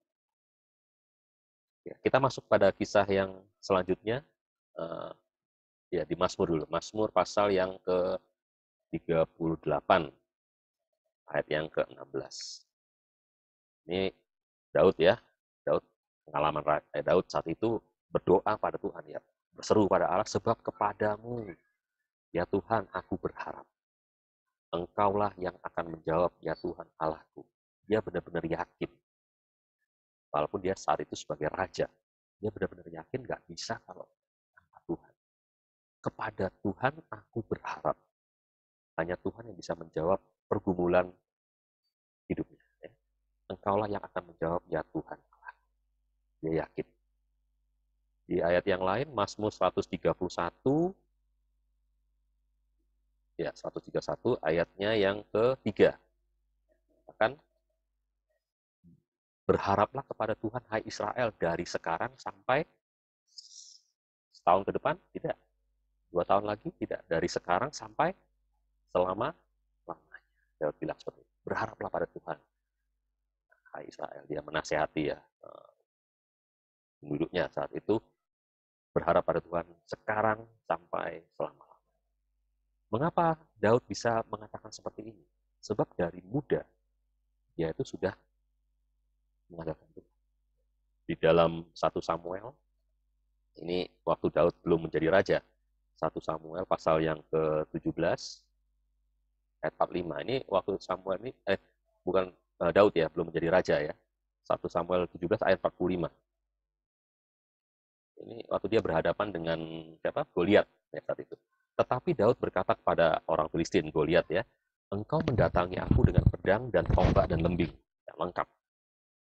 Ya, kita masuk pada kisah yang selanjutnya, ya di Mazmur dulu. Mazmur pasal yang ke-38, ayat yang ke-16. Ini Daud ya, Daud pengalaman Daud saat itu berdoa pada Tuhan ya, berseru pada Allah, sebab kepadamu ya Tuhan aku berharap. Engkaulah yang akan menjawab ya Tuhan Allahku. Dia benar-benar yakin. Walaupun dia saat itu sebagai raja, dia benar-benar yakin nggak bisa kalau tanpa Tuhan. Kepada Tuhan aku berharap. Hanya Tuhan yang bisa menjawab pergumulan hidupnya. Ya. Engkaulah yang akan menjawab ya Tuhan Allah. Dia yakin. Di ayat yang lain, Mazmur 131, ya 131 ayatnya yang ketiga. Akan berharaplah kepada Tuhan, hai Israel, dari sekarang sampai setahun ke depan, tidak. 2 tahun lagi, tidak. Dari sekarang sampai selama-lamanya. Daud bilang seperti itu. Berharaplah pada Tuhan, hai Israel. Dia menasehati ya penduduknya saat itu, berharap pada Tuhan sekarang sampai selama-lamanya. Mengapa Daud bisa mengatakan seperti ini? Sebab dari muda dia itu sudah mengandalkan Tuhan. Di dalam 1 Samuel, ini waktu Daud belum menjadi raja, 1 Samuel pasal yang ke-17 ayat 45. Ini waktu Samuel ini bukan Daud ya, belum menjadi raja ya. 1 Samuel 17 ayat 45. Ini waktu dia berhadapan dengan siapa? Goliat ya saat itu. Tetapi Daud berkata kepada orang Filistin, Goliat ya, engkau mendatangi aku dengan pedang dan tombak dan lembing. Ya, lengkap.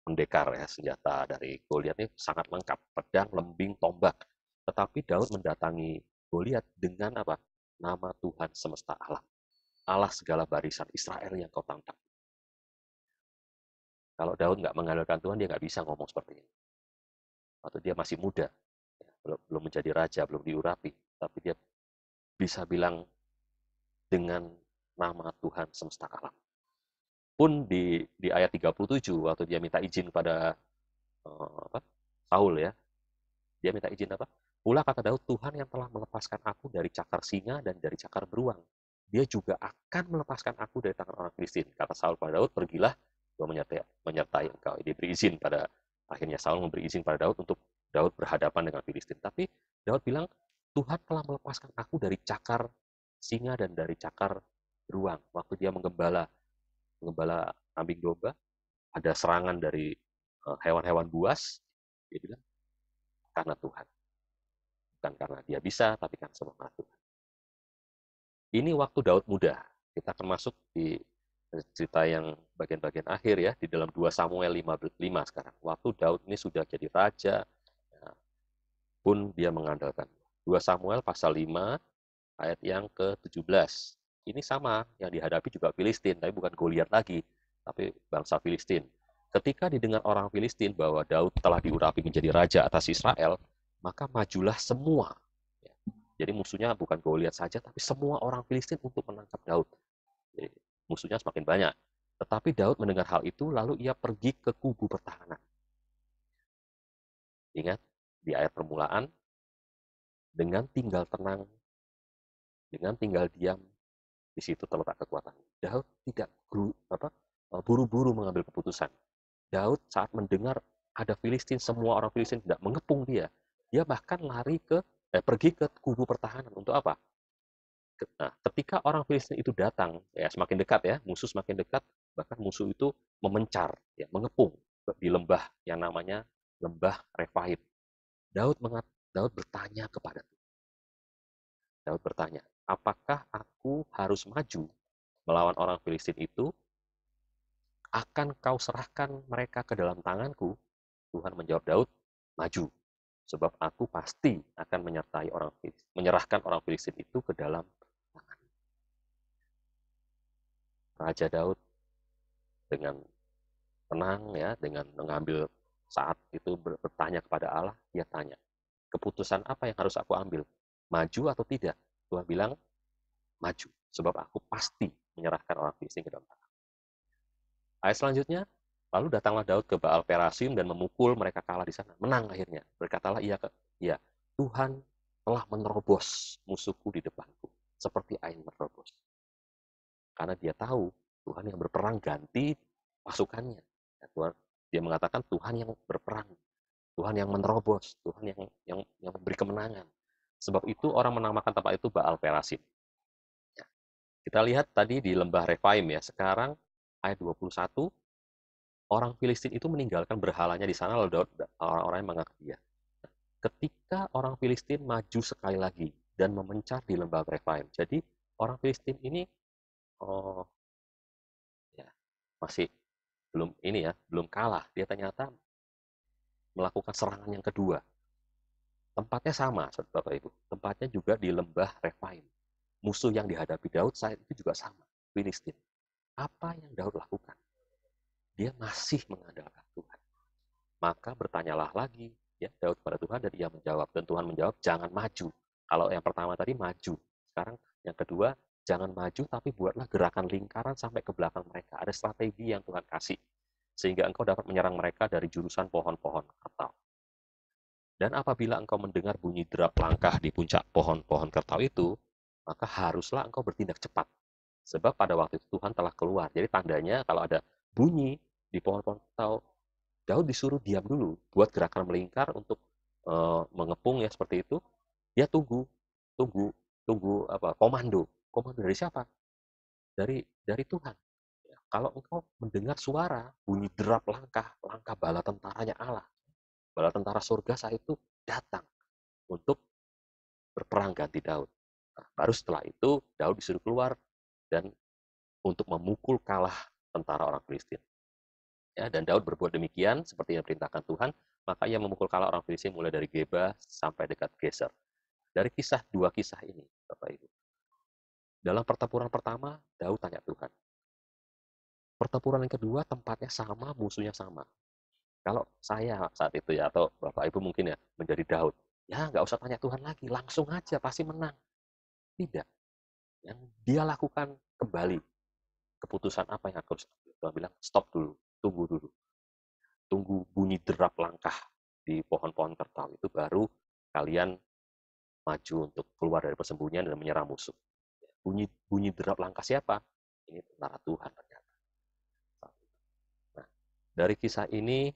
Pendekar ya, senjata dari Goliat ini sangat lengkap. Pedang, lembing, tombak. Tetapi Daud mendatangi Goliat dengan apa? Nama Tuhan semesta alam. Allah segala barisan Israel yang kau tantang. Kalau Daud nggak mengandalkan Tuhan, dia nggak bisa ngomong seperti ini. Waktu dia masih muda, ya, belum menjadi raja, belum diurapi, tapi dia bisa bilang dengan nama Tuhan semesta alam. Pun di ayat 37, waktu dia minta izin pada Saul ya, dia minta izin apa? Pula kata Daud, Tuhan yang telah melepaskan aku dari cakar singa dan dari cakar beruang, dia juga akan melepaskan aku dari tangan orang Filistin. Kata Saul pada Daud, pergilah, gua menyertai engkau. Dia beri izin pada, akhirnya Saul memberi izin pada Daud untuk Daud berhadapan dengan Filistin. Tapi Daud bilang, Tuhan telah melepaskan aku dari cakar singa dan dari cakar beruang. Waktu dia menggembala kambing domba, ada serangan dari hewan-hewan buas, dia bilang, karena Tuhan. Bukan karena dia bisa, tapi karena semangat Tuhan. Ini waktu Daud muda. Kita akan masuk di cerita yang bagian-bagian akhir ya, di dalam 2 Samuel 5 sekarang. Waktu Daud ini sudah jadi raja, ya, pun dia mengandalkan. 2 Samuel pasal 5, ayat yang ke-17. Ini sama, yang dihadapi juga Filistin, tapi bukan Goliat lagi, tapi bangsa Filistin. Ketika didengar orang Filistin bahwa Daud telah diurapi menjadi raja atas Israel, maka majulah semua. Jadi musuhnya bukan Goliat saja, tapi semua orang Filistin untuk menangkap Daud. Jadi, musuhnya semakin banyak. Tetapi Daud mendengar hal itu, lalu ia pergi ke kubu pertahanan. Ingat, di ayat permulaan, dengan tinggal tenang, dengan tinggal diam, di situ terletak kekuatan. Daud tidak buru-buru mengambil keputusan. Daud saat mendengar ada Filistin, semua orang Filistin tidak mengepung dia. Dia bahkan pergi ke kubu pertahanan untuk apa? Nah, ketika orang Filistin itu datang, ya semakin dekat ya, musuh semakin dekat, bahkan musuh itu memencar, ya, mengepung di lembah yang namanya lembah Refaim. Daud bertanya kepada Tuhan. Daud bertanya, apakah aku harus maju melawan orang Filistin itu? Akan kau serahkan mereka ke dalam tanganku? Tuhan menjawab Daud, maju. Sebab aku pasti akan menyerahkan orang Filistin itu ke dalam tangan. Raja Daud dengan tenang ya, dengan mengambil saat itu bertanya kepada Allah, dia tanya, keputusan apa yang harus aku ambil? Maju atau tidak? Tuhan bilang, maju. Sebab aku pasti menyerahkan orang Filistin ke dalam tangan. Ayat selanjutnya, Lalu datanglah Daud ke Baal Perasim dan memukul, mereka kalah di sana. Menang akhirnya. Berkatalah ia, Tuhan telah menerobos musuhku di depanku, seperti air menerobos. Karena dia tahu Tuhan yang berperang ganti pasukannya. Ya, dia mengatakan Tuhan yang berperang, Tuhan yang menerobos, Tuhan yang memberi kemenangan. Sebab itu orang menamakan tempat itu Baal Perasim. Ya. Kita lihat tadi di lembah Refaim ya. Sekarang ayat 21, orang Filistin itu meninggalkan berhalanya di sana, lalu orang-orang yang mengangkat dia. Ketika orang Filistin maju sekali lagi dan memencar di lembah Refaim. Jadi orang Filistin ini oh, ya, masih belum kalah. Dia ternyata melakukan serangan yang kedua. Tempatnya sama, Bapak Ibu. Tempatnya juga di lembah Refaim. Musuh yang dihadapi Daud saat itu juga sama, Filistin. Apa yang Daud lakukan? Dia masih mengandalkan Tuhan. Maka bertanyalah lagi ya Daud kepada Tuhan, dan ia menjawab, dan Tuhan menjawab, jangan maju. Kalau yang pertama tadi maju, sekarang yang kedua, jangan maju, tapi buatlah gerakan lingkaran sampai ke belakang mereka. Ada strategi yang Tuhan kasih, sehingga engkau dapat menyerang mereka dari jurusan pohon-pohon kertau. Dan apabila engkau mendengar bunyi derap langkah di puncak pohon-pohon kertau itu, maka haruslah engkau bertindak cepat. Sebab pada waktu itu Tuhan telah keluar. Jadi tandanya kalau ada bunyi di pohon-pohon kertau, Daud disuruh diam dulu, buat gerakan melingkar untuk mengepung ya seperti itu. Dia tunggu komando. Komando dari siapa? Dari Tuhan. Ya, kalau engkau mendengar suara bunyi derap langkah bala tentaranya Allah, bala tentara surga saat itu datang untuk berperang ganti Daud. Nah, baru setelah itu Daud disuruh keluar dan untuk memukul kalah tentara orang Filistin. Ya, dan Daud berbuat demikian seperti yang diperintahkan Tuhan, maka ia memukul kalah orang Filistin mulai dari Geba sampai dekat Geser. Dari dua kisah ini, Bapak Ibu. Dalam pertempuran pertama, Daud tanya Tuhan. Pertempuran yang kedua, tempatnya sama, musuhnya sama. Kalau saya saat itu ya, atau Bapak Ibu mungkin ya, menjadi Daud, ya nggak usah tanya Tuhan lagi, langsung aja, pasti menang. Tidak. Yang dia lakukan kembali, keputusan apa yang harus Tuhan bilang, stop dulu, tunggu dulu. Tunggu bunyi derap langkah di pohon-pohon kertau itu, baru kalian maju untuk keluar dari persembunyian dan menyerang musuh. Bunyi derap langkah siapa? Ini tentara Tuhan ternyata. Nah, dari kisah ini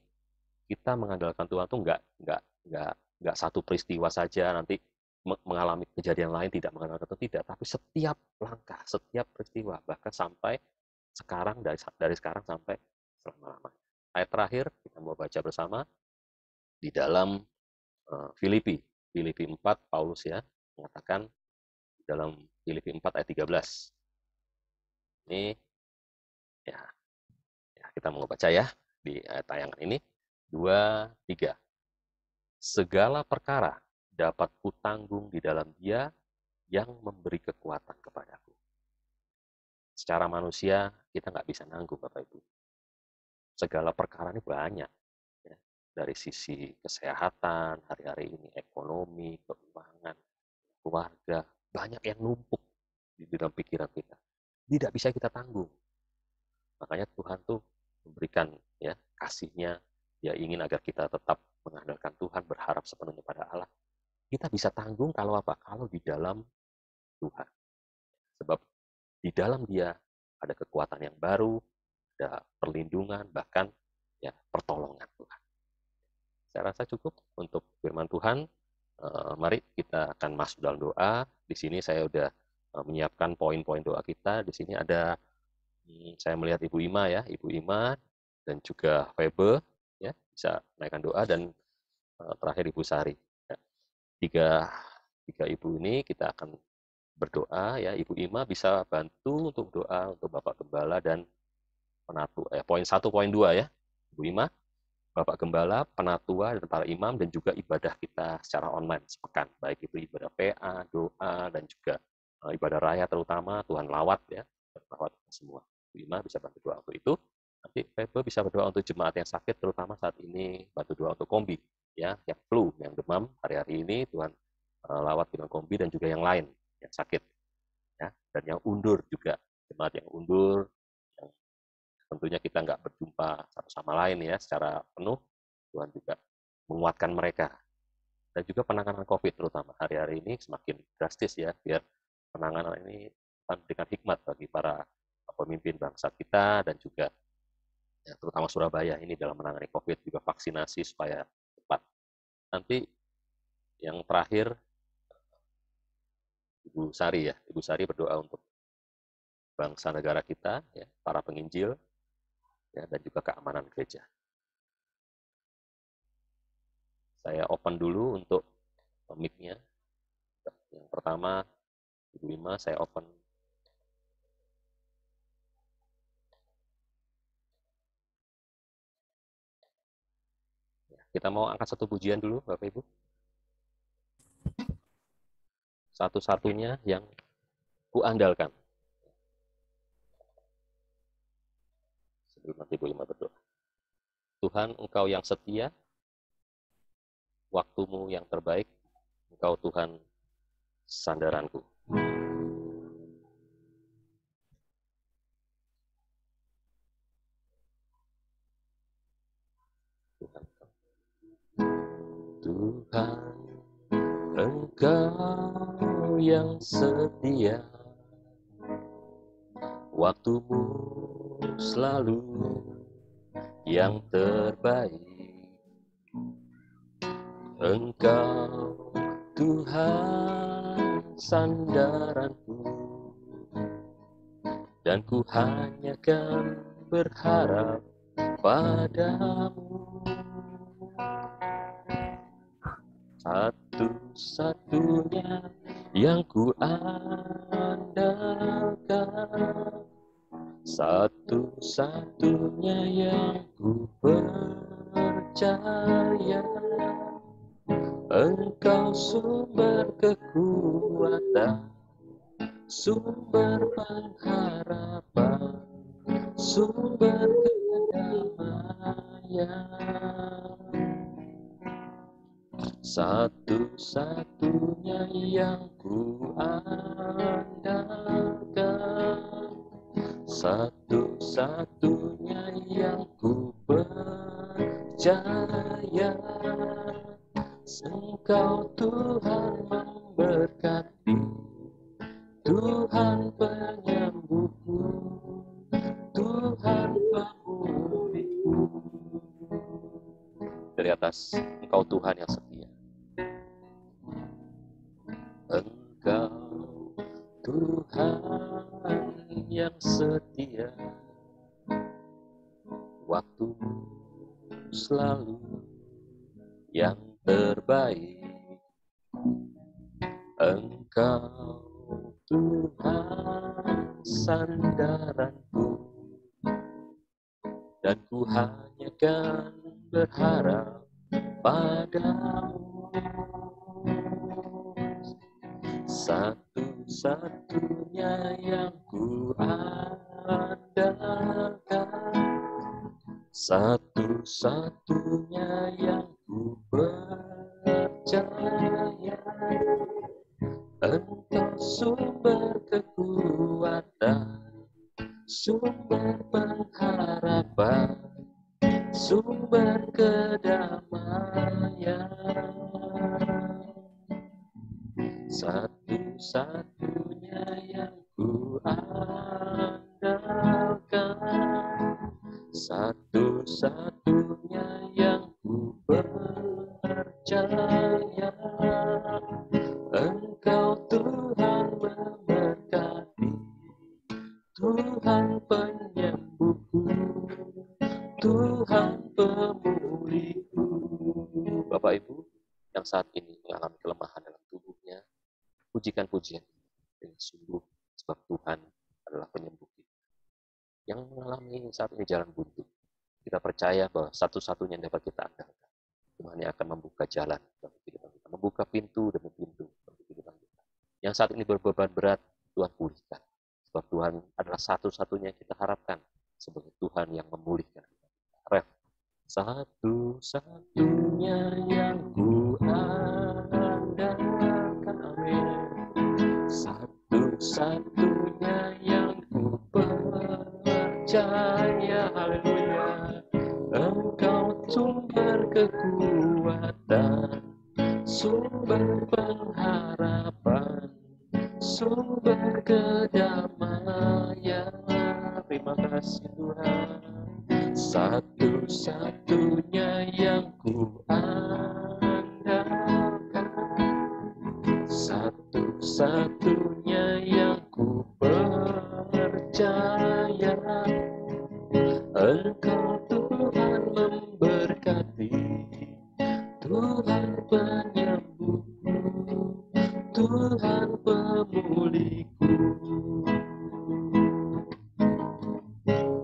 kita mengandalkan Tuhan tuh nggak satu peristiwa saja nanti mengalami kejadian lain tidak mengandalkan Tuhan, tidak, tapi setiap langkah, setiap peristiwa, bahkan sampai sekarang, dari sekarang sampai selama-lamanya. Ayat terakhir kita mau baca bersama di dalam Filipi 4, Paulus ya mengatakan dalam Filipi 4 ayat 13. Ini ya, kita mau baca ya di ayat tayangan ini. 2, 3. Segala perkara dapat kutanggung di dalam Dia yang memberi kekuatan kepadaku. Secara manusia kita nggak bisa nanggung, Bapak Ibu. Segala perkara ini banyak ya. Dari sisi kesehatan hari-hari ini, ekonomi, keuangan, keluarga, banyak yang numpuk di dalam pikiran kita. Tidak bisa kita tanggung. Makanya Tuhan tuh memberikan ya kasih-Nya. Dia ingin agar kita tetap mengandalkan Tuhan, berharap sepenuhnya pada Allah. Kita bisa tanggung kalau apa? Kalau di dalam Tuhan. Sebab di dalam Dia ada kekuatan yang baru, ada perlindungan, bahkan ya pertolongan Tuhan. Saya rasa cukup untuk firman Tuhan. Mari kita akan masuk dalam doa. Di sini saya sudah menyiapkan poin-poin doa kita. Di sini ada saya melihat Ibu Ima ya, Ibu Ima dan juga Febe ya, bisa naikkan doa, dan terakhir Ibu Sari. Ya. Tiga ibu ini kita akan berdoa ya. Ibu Ima bisa bantu untuk doa untuk Bapak Gembala dan penatua. Poin 1, poin 2 ya. Ibu Ima, Bapak Gembala, penatua, dan para imam, dan juga ibadah kita secara online sepekan. Baik itu ibadah PA, doa, dan juga ibadah raya terutama, Tuhan lawat ya. Lawat semua. Bu Ima bisa bantu doa untuk itu. Nanti Febe bisa berdoa untuk jemaat yang sakit, terutama saat ini, bantu doa untuk kombi. Ya, yang flu, yang demam, hari-hari ini Tuhan lawat dengan kombi, dan juga yang lain, yang sakit. Ya, dan yang undur juga, jemaat yang undur, yang tentunya kita nggak berjumpa satu sama lain ya secara penuh. Tuhan juga menguatkan mereka. Dan juga penanganan COVID terutama hari-hari ini semakin drastis ya, biar penanganan ini dengan hikmat bagi para pemimpin bangsa kita dan juga ya, terutama Surabaya ini dalam menangani COVID, juga vaksinasi supaya cepat. Nanti yang terakhir Ibu Sari ya, Ibu Sari berdoa untuk bangsa negara kita, ya, para penginjil, ya, dan juga keamanan gereja. Saya open dulu untuk mic-nya. Yang pertama, Ibu Ima, saya open. Kita mau angkat satu pujian dulu, Bapak Ibu. Satu-satunya yang kuandalkan. Sebelum nanti Ibu Ima berdoa. Tuhan, Engkau yang setia, waktumu yang terbaik, Engkau Tuhan sandaranku. Tuhan, Engkau yang setia, waktumu selalu yang terbaik. Engkau Tuhan sandaranku, dan ku hanya kan berharap padamu. Satu-satunya yang ku andalkan, satu-satunya yang ku percaya. Engkau sumber kekuatan, sumber pengharapan, sumber kedamaian. Satu-satunya yang ku andalkan, satu-satunya yang ku percaya. Engkau Tuhan memberkati, Tuhan penyembuhku, Tuhan pemulihku. Dari atas, Engkau Tuhan yang setia. Engkau Tuhan yang setia, waktumu selalu yang terbaik. Engkau Tuhan sandaranku, dan ku hanya kan berharap padamu. Satu-satunya yang ku andalkan, satu-satunya yang ku percaya. Engkau sumber kekuatan, sumber pengharapan, sumber kedamaian. Satu-satunya yang ku andalkan, satu-satunya yang ku percaya. Engkau Tuhan memberkati, Tuhan penyembuhku, Tuhan pemulihku. Bapak Ibu yang saat ini mengalami kelemahan dalam tubuhnya, pujikan pujian dengan sungguh, sebab Tuhan adalah penyembuh kita. Yang mengalami saat ini jalan buntu, kita percaya bahwa satu-satunya yang dapat kita andalkan, Tuhan yang akan membuka jalan bagi kehidupan kita, membuka pintu demi pintu bagi kehidupan kita. Yang saat ini berbeban berat, Tuhan pulihkan. Sebab Tuhan adalah satu-satunya yang kita harapkan sebagai Tuhan yang memulihkan. Ref, satu-satunya yang ku andalkan, amin. Satu-satunya yang ku percaya. percaya, haleluya. Engkau sumber kekuatan, sumber pengharapan, sumber kedamaian. Terima kasih Tuhan. Satu-satunya yang ku andalkan, satu-satunya yang ku percaya. Engkau Tuhan memberkati, Tuhan penyembuhku, Tuhan pemulihku.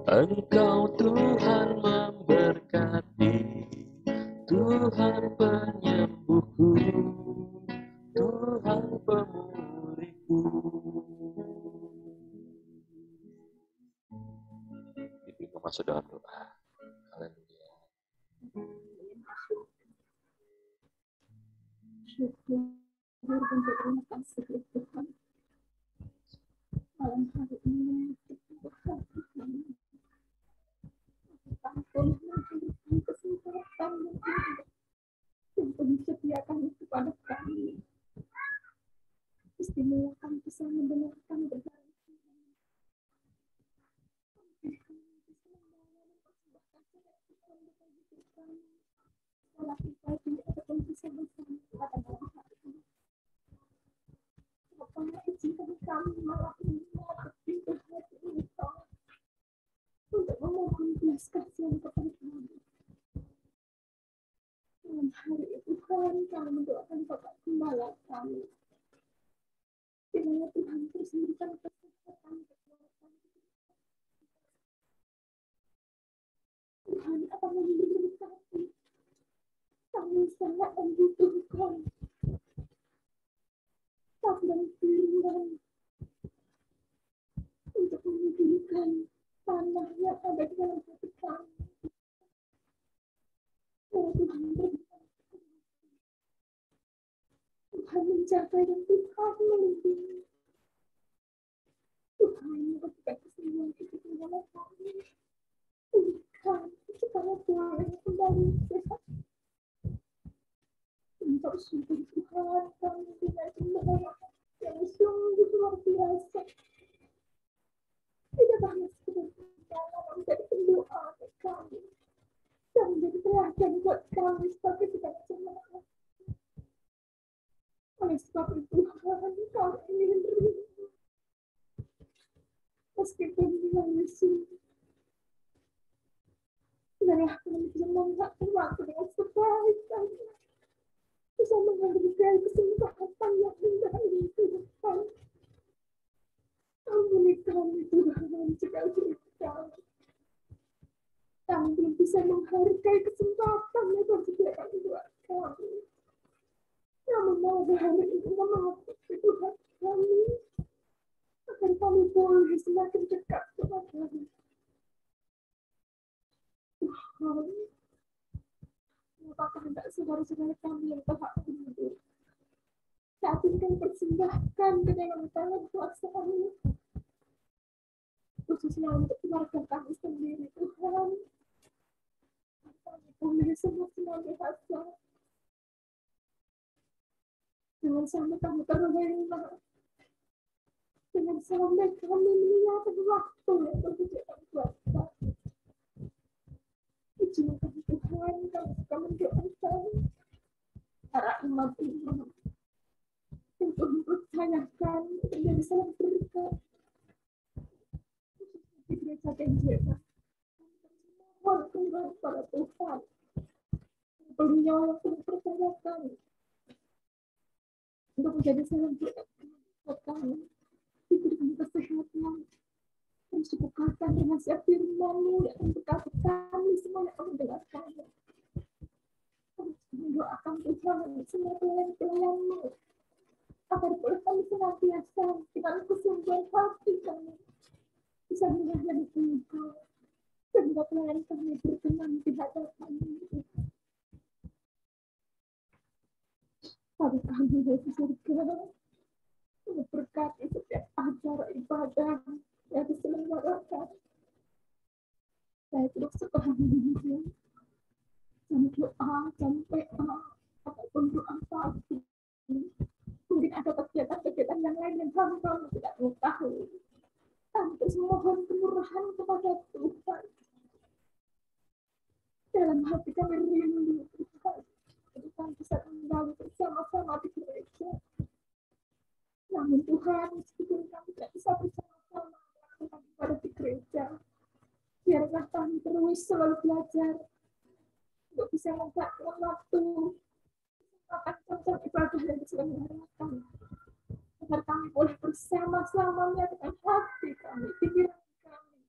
Engkau Tuhan memberkati, Tuhan penyembuhku, Tuhan pemulihku. Diterima masuk dalam doa. Haleluya. Syukur dan terima kasih Tuhan. Malam hari ini kita berhati kami. Ampun memberikan kesempatan yang indah untuk disediakan kepada kami. Istimewa kami bisa mendengarkan benar. Sekolah pribadi ataupun bisa bersama pada malam hari ini. Bapak izinkan kami malam ini menghadap pintu hati ini untuk memohon belas kasihan kepada kami. Malam hari itu Tuhan kami mendoakan Bapak Gembala kami. Kiranya Tuhan terus memberikan kesehatan kepada kami. Tuhan akan memberkati. Kami sangat membutuhkan tangan Tuhan untuk menghidupkan tanah yang ada di dalam hati kami. Oh Tuhan berikan. Tuhan menjaga dan Tuhan melindungi. Tuhan memberikan kesembuhan itu kepada kami. Tuhan supaya Tuhan kembali sehat. Untuk syukur Tuhan kami dengan sembah yang sungguh luar biasa. Tidak hanya sekedar dalam menjadi pendoa buat kami dan menjadi teladan buat kami sebagai tidak semangat. Oleh sebab itu Tuhan kami ingin beriman meskipun dengan Yesus. Biarlah kami bisa memanfaatkan waktu dengan sebaik-baiknya. Bisa menghargai kesempatan yang indah ini Tuhan. Ampuni kami Tuhan segala kami. Kami belum bisa menghargai kesempatan yang Tuhan sediakan buat kami. Namun malam hari ini menghadapi Tuhan kami agar kami boleh semakin dekat kepada-Mu. Tuhan, apakah hendak saudara-saudara kami yang telah tidur saat ini kami persembahkan ke dalam tangan kuasa-Mu, khususnya untuk keluarga kami sendiri Tuhan. Kami boleh semua senantiasa jangan sampai kami terlena, jangan sampai kami menyiapkan waktu yang bersediakan buat kami. Izinkan Tuhan kami suka mendoakan para imam-imam untuk mempercayakan menjadi salah berkat di gereja Kenjena. Mohon Tuhan pada Tuhan, beliau yang telah percayakan untuk menjadi salah berkat buat kami, diberikan kesehatan, disibukkan dengan siap firman-Mu yang memberkati kami semua yang mendengarkannya. Kami mendoakan Tuhan semua pelayan-pelayan-Mu agar boleh kami senantiasa dengan kesungguhan hati kami bisa melayani Engkau sehingga pelayan kami berkenan di hadapan-Mu. Pada kami dari surga, memberkati setiap acara ibadah yang diselenggarakan. Saya terus setelah menunggu jam doa, jam PA, ataupun doa pagi. Mungkin ada kegiatan-kegiatan yang lain yang kami tidak tahu. Kami terus mohon kemurahan kepada Tuhan. Dalam hati kami rindu Tuhan. Tuhan bisa kembali bersama-sama di gereja. Namun Tuhan, meskipun kami tidak bisa bersama-sama melakukan ibadah di gereja, biarlah kami terus selalu belajar untuk bisa membuatkan waktu akan tentang ibadah yang diselenggarakan, agar kami boleh bersama-samanya dengan hati kami, pikiran kami,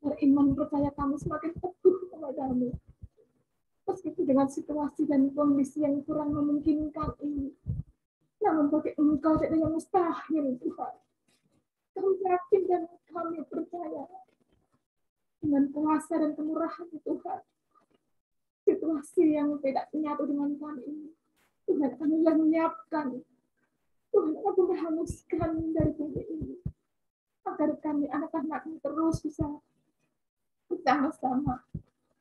agar iman percaya kami semakin teguh kepadamu. Meskipun dengan situasi dan kondisi yang kurang memungkinkan ini, namun bagi Engkau tidak ada yang mustahil, Tuhan. Kami yakin dan kami percaya dengan kuasa dan kemurahan Tuhan. Situasi yang tidak menyatu dengan kami ini, Tuhan akan lenyapkan. Tuhan akan menghanguskan dari bumi ini. Agar kami anak-anakmu terus bisa bersama-sama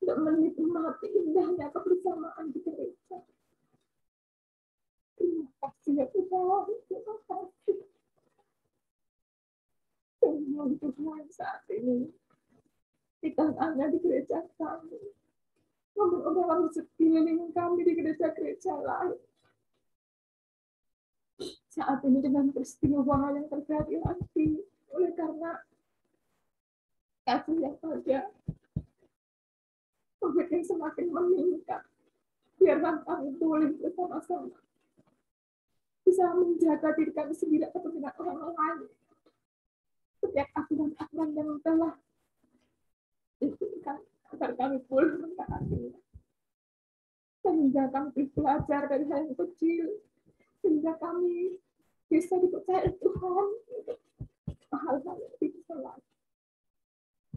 untuk menikmati indahnya kebersamaan di gereja. Terima kasih ya Tuhan. Terima kasih. Tuhan saat ini tidak hanya di gereja kami, namun orang-orang di sekeliling kami di gereja-gereja lain. Saat ini dengan peristiwa yang terjadi lagi, oleh karena kasih yang ada, COVID yang semakin meningkat, biarlah kami boleh bersama-sama bisa menjaga diri kami sendiri atau dengan orang lain. Setiap aturan-aturan yang telah diberikan agar kami boleh mentaatinya. Sehingga kami belajar dari hal yang kecil, sehingga kami bisa dipercaya Tuhan untuk hal-hal yang lebih besar.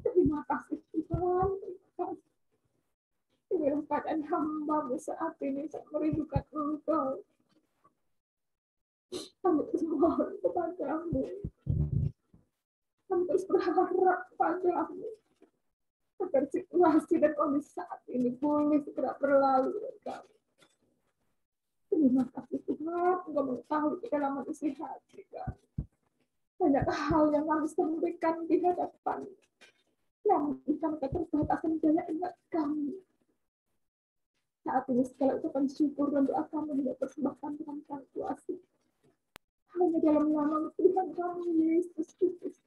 Terima kasih Tuhan, terima kasih. Inilah keadaan hamba-Mu saat ini, saya merindukan Engkau. Kami terus mohon kepadamu. Kami terus berharap padamu agar situasi dan kondisi saat ini boleh segera berlalu dari kami. Terima kasih Tuhan, Engkau mengetahui kedalaman isi hati kami. Banyak hal yang kami sampaikan di hadapan, namun kami keterbatasan daya ingat kami. Saat ini segala ucapan syukur dan doa kami tidak persembahkan dengan kalkulasi. Hanya dalam nama Tuhan kami Yesus Kristus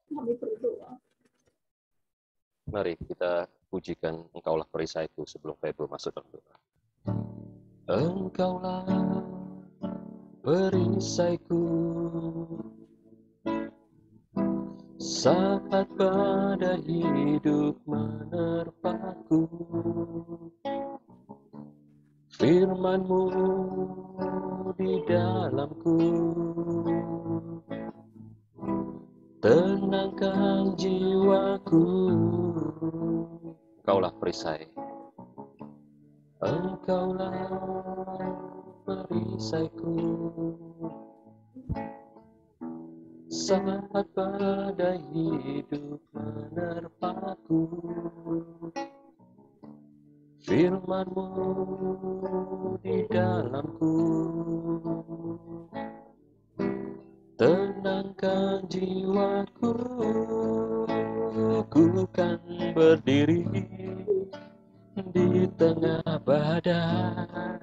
kami berdoa. Mari kita pujikan Engkaulah perisaiku sebelum Febo masuk dalam doa. Engkaulah perisaiku, saat badai hidup menerpaku. Firman-Mu di dalamku, tenangkan jiwaku. Engkaulah perisai, Engkaulah perisaiku, saat badai hidup menerpaku. Firman-Mu di dalamku, tenangkan jiwaku. Ku kan berdiri di tengah badai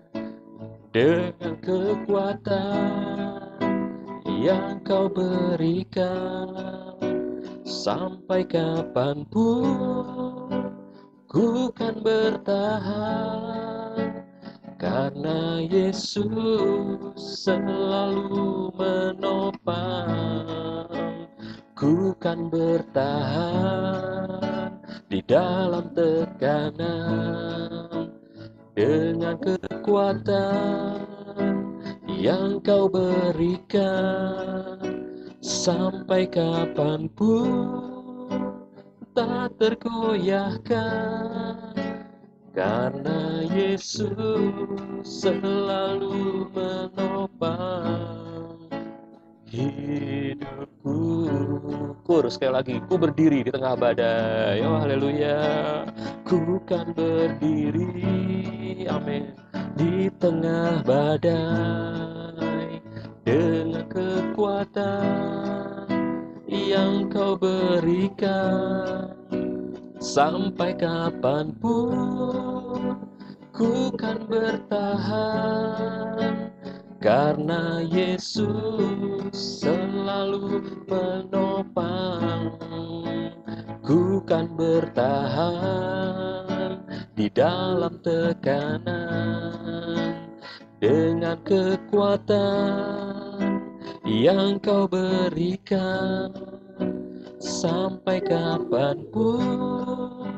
dengan kekuatan yang Kau berikan. Sampai kapanpun ku kan bertahan, karena Yesus selalu menopang. Ku kan bertahan di dalam tekanan, dengan kekuatan yang Kau berikan. Sampai kapanpun tak tergoyahkan, karena Yesus selalu menopang hidupku. Kur sekali lagi, ku berdiri di tengah badai. Oh haleluya. Ku kan berdiri, amin, di tengah badai dengan kekuatan yang kau berikan. Sampai kapanpun ku kan bertahan, karena Yesus selalu menopang. Ku kan bertahan di dalam tekanan dengan kekuatan yang kau berikan. Sampai kapanpun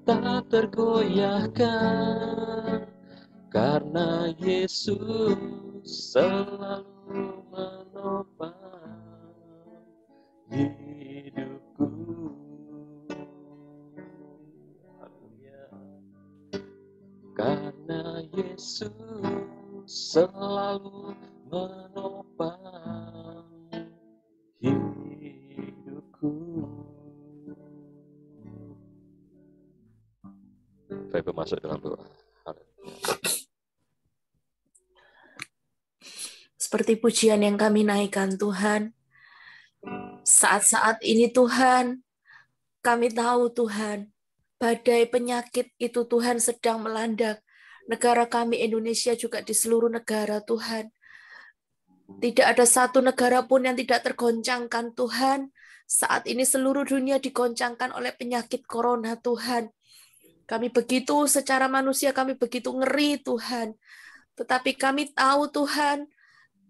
tak tergoyahkan, karena Yesus selalu menopang hidupku. Haleluya. Karena Yesus selalu menopang hidupku. Baik, masuk dalam doa. Seperti pujian yang kami naikkan Tuhan, saat-saat ini Tuhan, kami tahu Tuhan, badai penyakit itu Tuhan sedang melanda negara kami Indonesia, juga di seluruh negara Tuhan. Tidak ada satu negara pun yang tidak tergoncangkan Tuhan. Saat ini seluruh dunia digoncangkan oleh penyakit corona Tuhan. Kami begitu, secara manusia kami begitu ngeri Tuhan. Tetapi kami tahu Tuhan,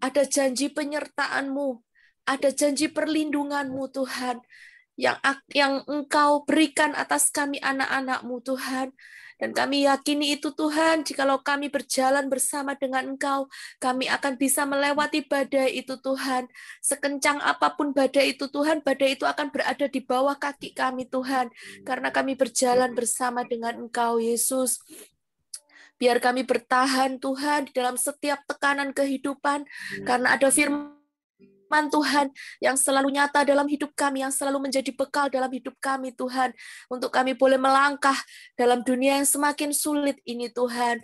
ada janji penyertaan-Mu, ada janji perlindungan-Mu Tuhan, yang Engkau berikan atas kami anak-anak-Mu Tuhan. Dan kami yakini itu Tuhan, jikalau kami berjalan bersama dengan Engkau, kami akan bisa melewati badai itu Tuhan. Sekencang apapun badai itu Tuhan, badai itu akan berada di bawah kaki kami Tuhan. Karena kami berjalan bersama dengan Engkau Yesus. Biar kami bertahan Tuhan di dalam setiap tekanan kehidupan, karena ada firman Tuhan yang selalu nyata dalam hidup kami, yang selalu menjadi bekal dalam hidup kami Tuhan, untuk kami boleh melangkah dalam dunia yang semakin sulit ini Tuhan.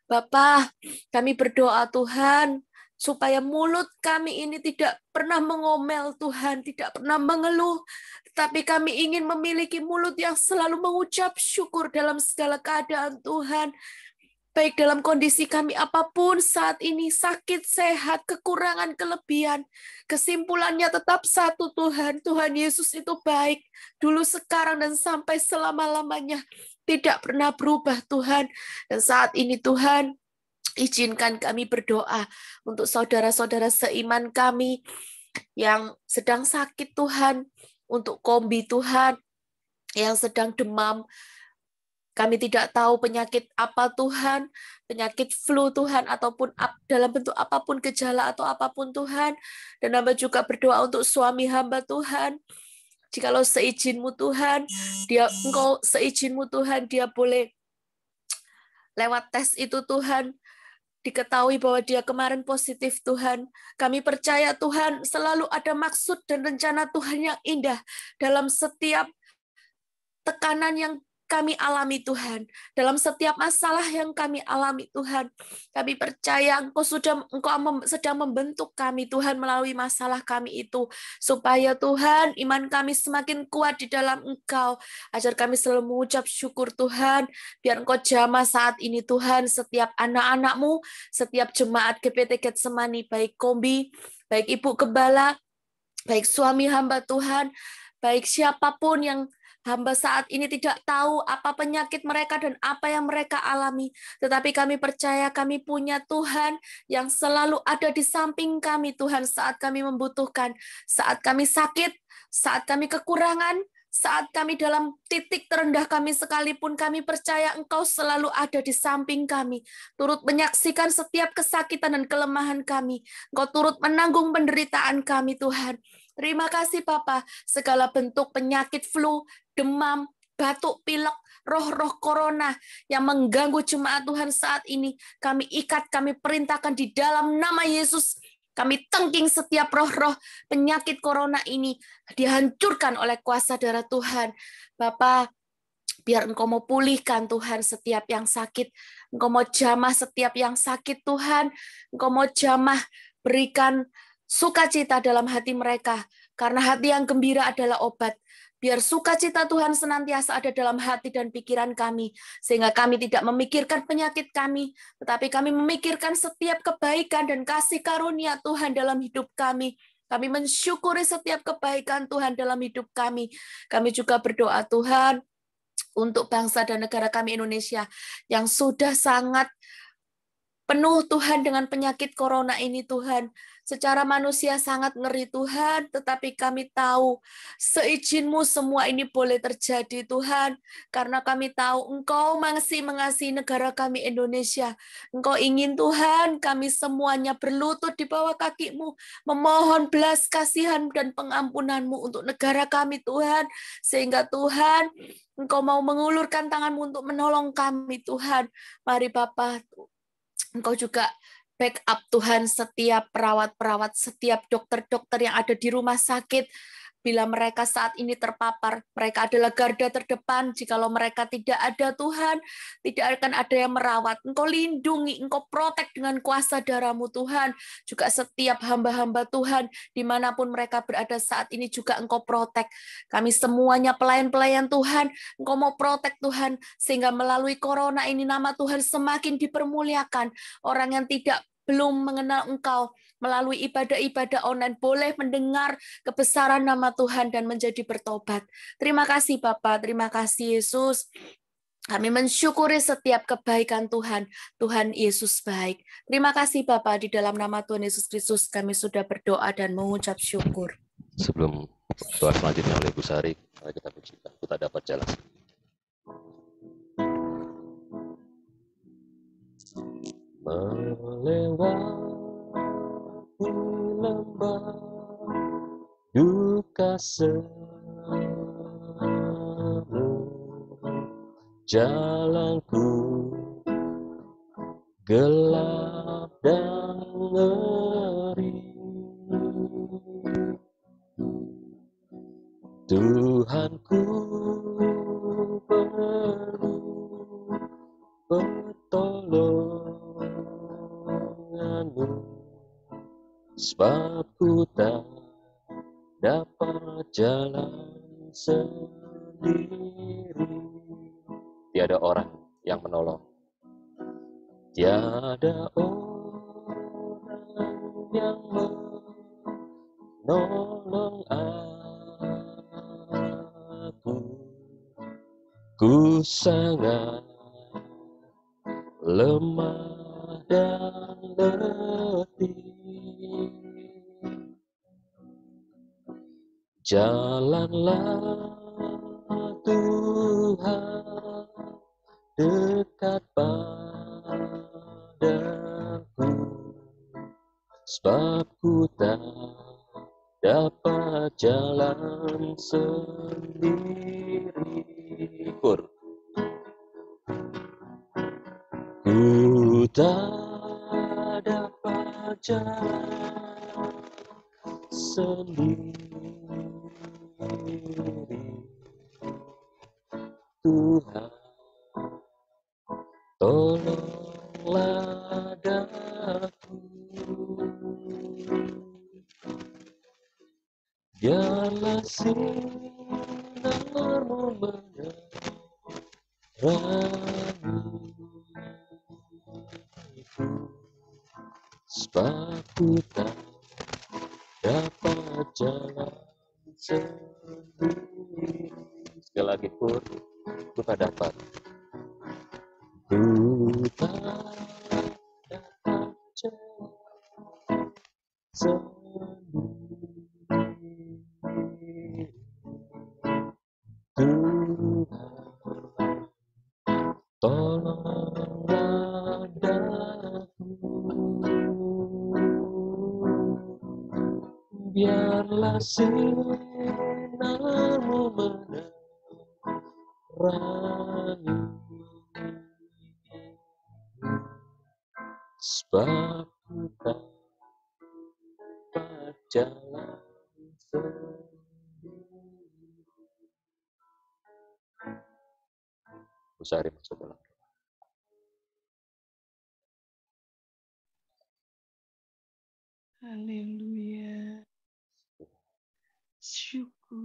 Bapa, kami berdoa Tuhan, supaya mulut kami ini tidak pernah mengomel Tuhan, tidak pernah mengeluh, tetapi kami ingin memiliki mulut yang selalu mengucap syukur dalam segala keadaan Tuhan. Baik dalam kondisi kami apapun saat ini, sakit, sehat, kekurangan, kelebihan, kesimpulannya tetap satu Tuhan. Tuhan Yesus itu baik, dulu, sekarang, dan sampai selama-lamanya. Tidak pernah berubah Tuhan. Dan saat ini Tuhan, izinkan kami berdoa untuk saudara-saudara seiman kami yang sedang sakit Tuhan, untuk Kombi Tuhan, yang sedang demam. Kami tidak tahu penyakit apa Tuhan, penyakit flu Tuhan, ataupun dalam bentuk apapun gejala atau apapun Tuhan. Dan hamba juga berdoa untuk suami hamba Tuhan. Jikalau seizin-Mu Tuhan, Engkau seizin-Mu Tuhan, dia boleh lewat tes itu Tuhan, diketahui bahwa dia kemarin positif Tuhan. Kami percaya Tuhan selalu ada maksud dan rencana Tuhan yang indah dalam setiap tekanan yang kami alami Tuhan, dalam setiap masalah yang kami alami Tuhan. Kami percaya Engkau sedang membentuk kami Tuhan melalui masalah kami itu, supaya Tuhan iman kami semakin kuat di dalam Engkau, ajar kami selalu mengucap syukur Tuhan. Biar Engkau jamah saat ini Tuhan setiap anak-anak-Mu, setiap jemaat GPT Getsemani, baik Kombi, baik Ibu Gembala, baik suami hamba Tuhan, baik siapapun yang hamba saat ini tidak tahu apa penyakit mereka dan apa yang mereka alami. Tetapi kami percaya kami punya Tuhan yang selalu ada di samping kami Tuhan saat kami membutuhkan. Saat kami sakit, saat kami kekurangan, saat kami dalam titik terendah kami sekalipun, kami percaya Engkau selalu ada di samping kami. Turut menyaksikan setiap kesakitan dan kelemahan kami. Engkau turut menanggung penderitaan kami Tuhan. Terima kasih Bapa, segala bentuk penyakit flu, demam, batuk, pilek, roh-roh corona yang mengganggu jemaat Tuhan saat ini, kami ikat, kami perintahkan di dalam nama Yesus, Kami tengking setiap roh-roh penyakit corona ini dihancurkan oleh kuasa darah Tuhan. Bapa, biar Engkau mau pulihkan Tuhan setiap yang sakit. Engkau mau jamah setiap yang sakit Tuhan. Engkau mau jamah berikan sukacita dalam hati mereka. Karena hati yang gembira adalah obat. Biar sukacita Tuhan senantiasa ada dalam hati dan pikiran kami. Sehingga kami tidak memikirkan penyakit kami, tetapi kami memikirkan setiap kebaikan dan kasih karunia Tuhan dalam hidup kami. Kami mensyukuri setiap kebaikan Tuhan dalam hidup kami. Kami juga berdoa Tuhan untuk bangsa dan negara kami Indonesia yang sudah sangat penuh Tuhan dengan penyakit corona ini Tuhan. Secara manusia sangat ngeri Tuhan, tetapi kami tahu seizin-Mu semua ini boleh terjadi Tuhan. Karena kami tahu Engkau masih mengasihi negara kami Indonesia. Engkau ingin Tuhan kami semuanya berlutut di bawah kaki-Mu, memohon belas kasihan dan pengampunan-Mu untuk negara kami Tuhan. Sehingga Tuhan, Engkau mau mengulurkan tangan-Mu untuk menolong kami Tuhan. Mari Bapak, Engkau juga backup Tuhan setiap perawat-perawat, setiap dokter-dokter yang ada di rumah sakit. Bila mereka saat ini terpapar, mereka adalah garda terdepan. Jikalau mereka tidak ada Tuhan, tidak akan ada yang merawat. Engkau lindungi, Engkau protek dengan kuasa darah-Mu Tuhan. Juga setiap hamba-hamba Tuhan, dimanapun mereka berada saat ini juga Engkau protek. Kami semuanya pelayan-pelayan Tuhan, Engkau mau protek Tuhan, sehingga melalui corona ini nama Tuhan semakin dipermuliakan. Orang yang belum mengenal Engkau, melalui ibadah-ibadah online boleh mendengar kebesaran nama Tuhan dan menjadi bertobat. Terima kasih Bapa, terima kasih Yesus. Kami mensyukuri setiap kebaikan Tuhan. Tuhan Yesus baik. Terima kasih Bapa, di dalam nama Tuhan Yesus Kristus kami sudah berdoa dan mengucap syukur. Sebelum doa selanjutnya oleh Bu Sari, mari kita pujikan, kita dapat jalan. Melewati lembah duka semu, jalanku gelap dan ngeri. Tuhanku perlu pertolongan-Mu, sebab ku tak dapat jalan sendiri. Tiada orang yang menolong, tiada orang yang menolong aku. Ku sangat lemah dan letih. Jalanlah Tuhan dekat padaku, sebab ku tak dapat jalan sendiri. Ku tak dapat jalan sendiri. Tuhan, tolonglah daku. Biarlah sinar-Mu menerangiku, sebab ku tak dapat jalan sendiri. Sekali lagi, ku tak dapat. Ku tak dapat jalan sendiri. Tuhan, tolonglah daku. Biarlah sinar-Mu menerangiku, sebab ku tak jalan sendiri. Usari masuk dalam. Haleluya. Syukur.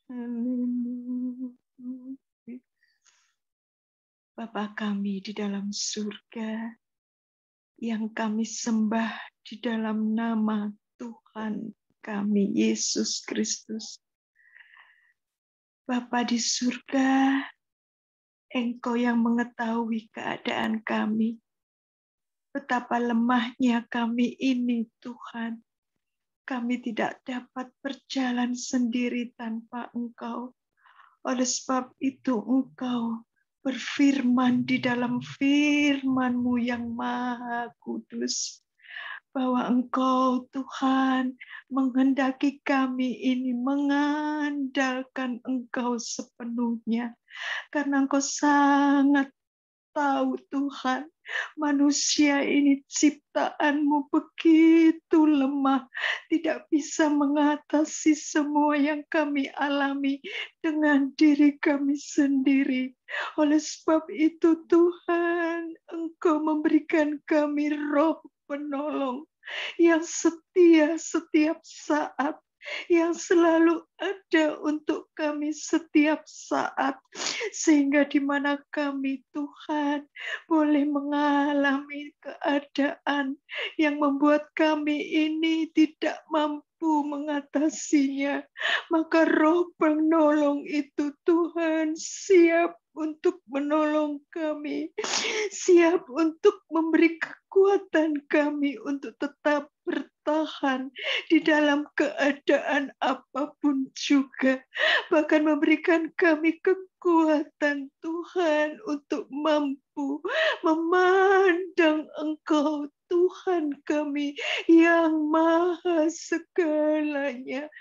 Haleluya. Bapa kami di dalam surga, yang kami sembah di dalam nama Tuhan kami, Yesus Kristus. Bapa di surga, Engkau yang mengetahui keadaan kami. Betapa lemahnya kami ini, Tuhan. Kami tidak dapat berjalan sendiri tanpa Engkau. Oleh sebab itu Engkau berfirman di dalam firman-Mu yang maha kudus, bahwa Engkau, Tuhan, menghendaki kami ini mengandalkan Engkau sepenuhnya. Karena Engkau sangat tahu, Tuhan, manusia ini ciptaan-Mu begitu lemah, tidak bisa mengatasi semua yang kami alami dengan diri kami sendiri. Oleh sebab itu, Tuhan, Engkau memberikan kami roh penolong yang setia setiap saat, yang selalu ada untuk kami setiap saat, sehingga di mana kami, Tuhan, boleh mengalami keadaan yang membuat kami ini tidak mampu mengatasinya, maka roh penolong itu, Tuhan, siap untuk menolong kami, siap untuk memberi kekuatan kami untuk tetap bertahan di dalam keadaan apapun juga, bahkan memberikan kami kekuatan, Tuhan, untuk mampu memandang Engkau, Tuhan kami yang maha segalanya.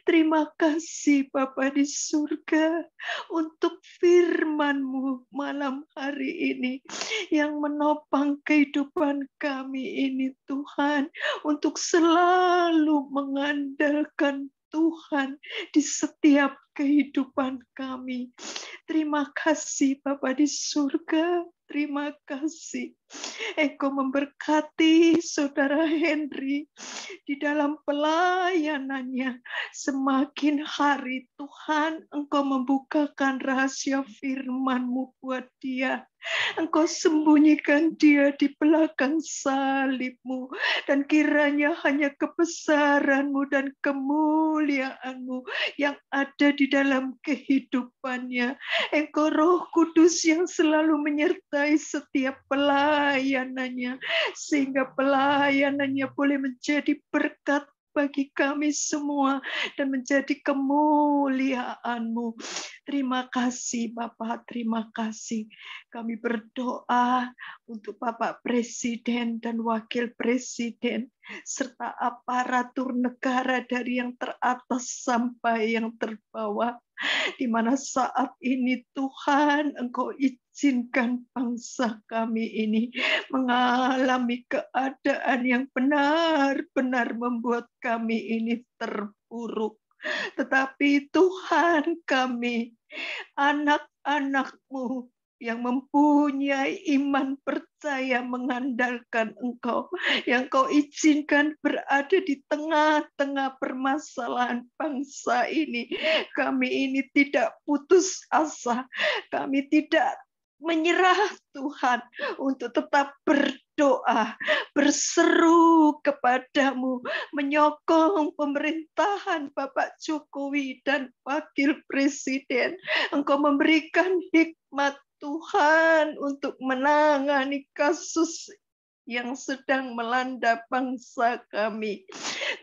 Terima kasih Bapa di surga untuk firman-Mu malam hari ini yang menopang kehidupan kami ini, Tuhan, untuk selalu mengandalkan Tuhan di setiap kehidupan kami. Terima kasih Bapa di surga, terima kasih. Engkau memberkati Saudara Henry di dalam pelayanannya. Semakin hari, Tuhan, Engkau membukakan rahasia firman-Mu buat dia. Engkau sembunyikan dia di belakang salib-Mu, dan kiranya hanya kebesaran-Mu dan kemuliaan-Mu yang ada di dalam kehidupannya. Engkau Roh Kudus yang selalu menyertai setiap pelayanannya, sehingga pelayanannya boleh menjadi berkat bagi kami semua dan menjadi kemuliaan-Mu. Terima kasih Bapak, terima kasih. Kami berdoa untuk Bapak Presiden dan Wakil Presiden, serta aparatur negara dari yang teratas sampai yang terbawah, di mana saat ini Tuhan Engkau izinkan bangsa kami ini mengalami keadaan yang benar-benar membuat kami ini terpuruk. Tetapi Tuhan kami, anak-anak-Mu yang mempunyai iman percaya mengandalkan Engkau, yang Kau izinkan berada di tengah-tengah permasalahan bangsa ini. Kami ini tidak putus asa, kami tidak menyerah Tuhan, untuk tetap berdoa, berseru kepadamu, menyokong pemerintahan Bapak Jokowi dan Wakil Presiden. Engkau memberikan hikmat Tuhan untuk menangani kasus yang sedang melanda bangsa kami.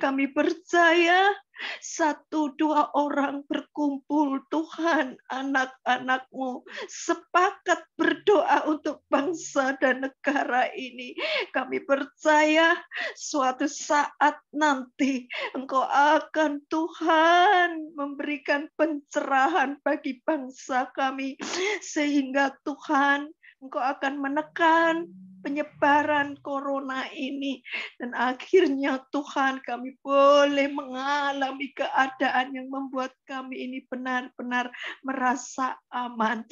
Kami percaya 1-2 orang berkumpul, Tuhan, anak-anak-Mu sepakat berdoa untuk bangsa dan negara ini. Kami percaya suatu saat nanti Engkau akan, Tuhan, memberikan pencerahan bagi bangsa kami, sehingga Tuhan, Engkau akan menekan penyebaran corona ini. Dan akhirnya Tuhan, kami boleh mengalami keadaan yang membuat kami ini benar-benar merasa aman.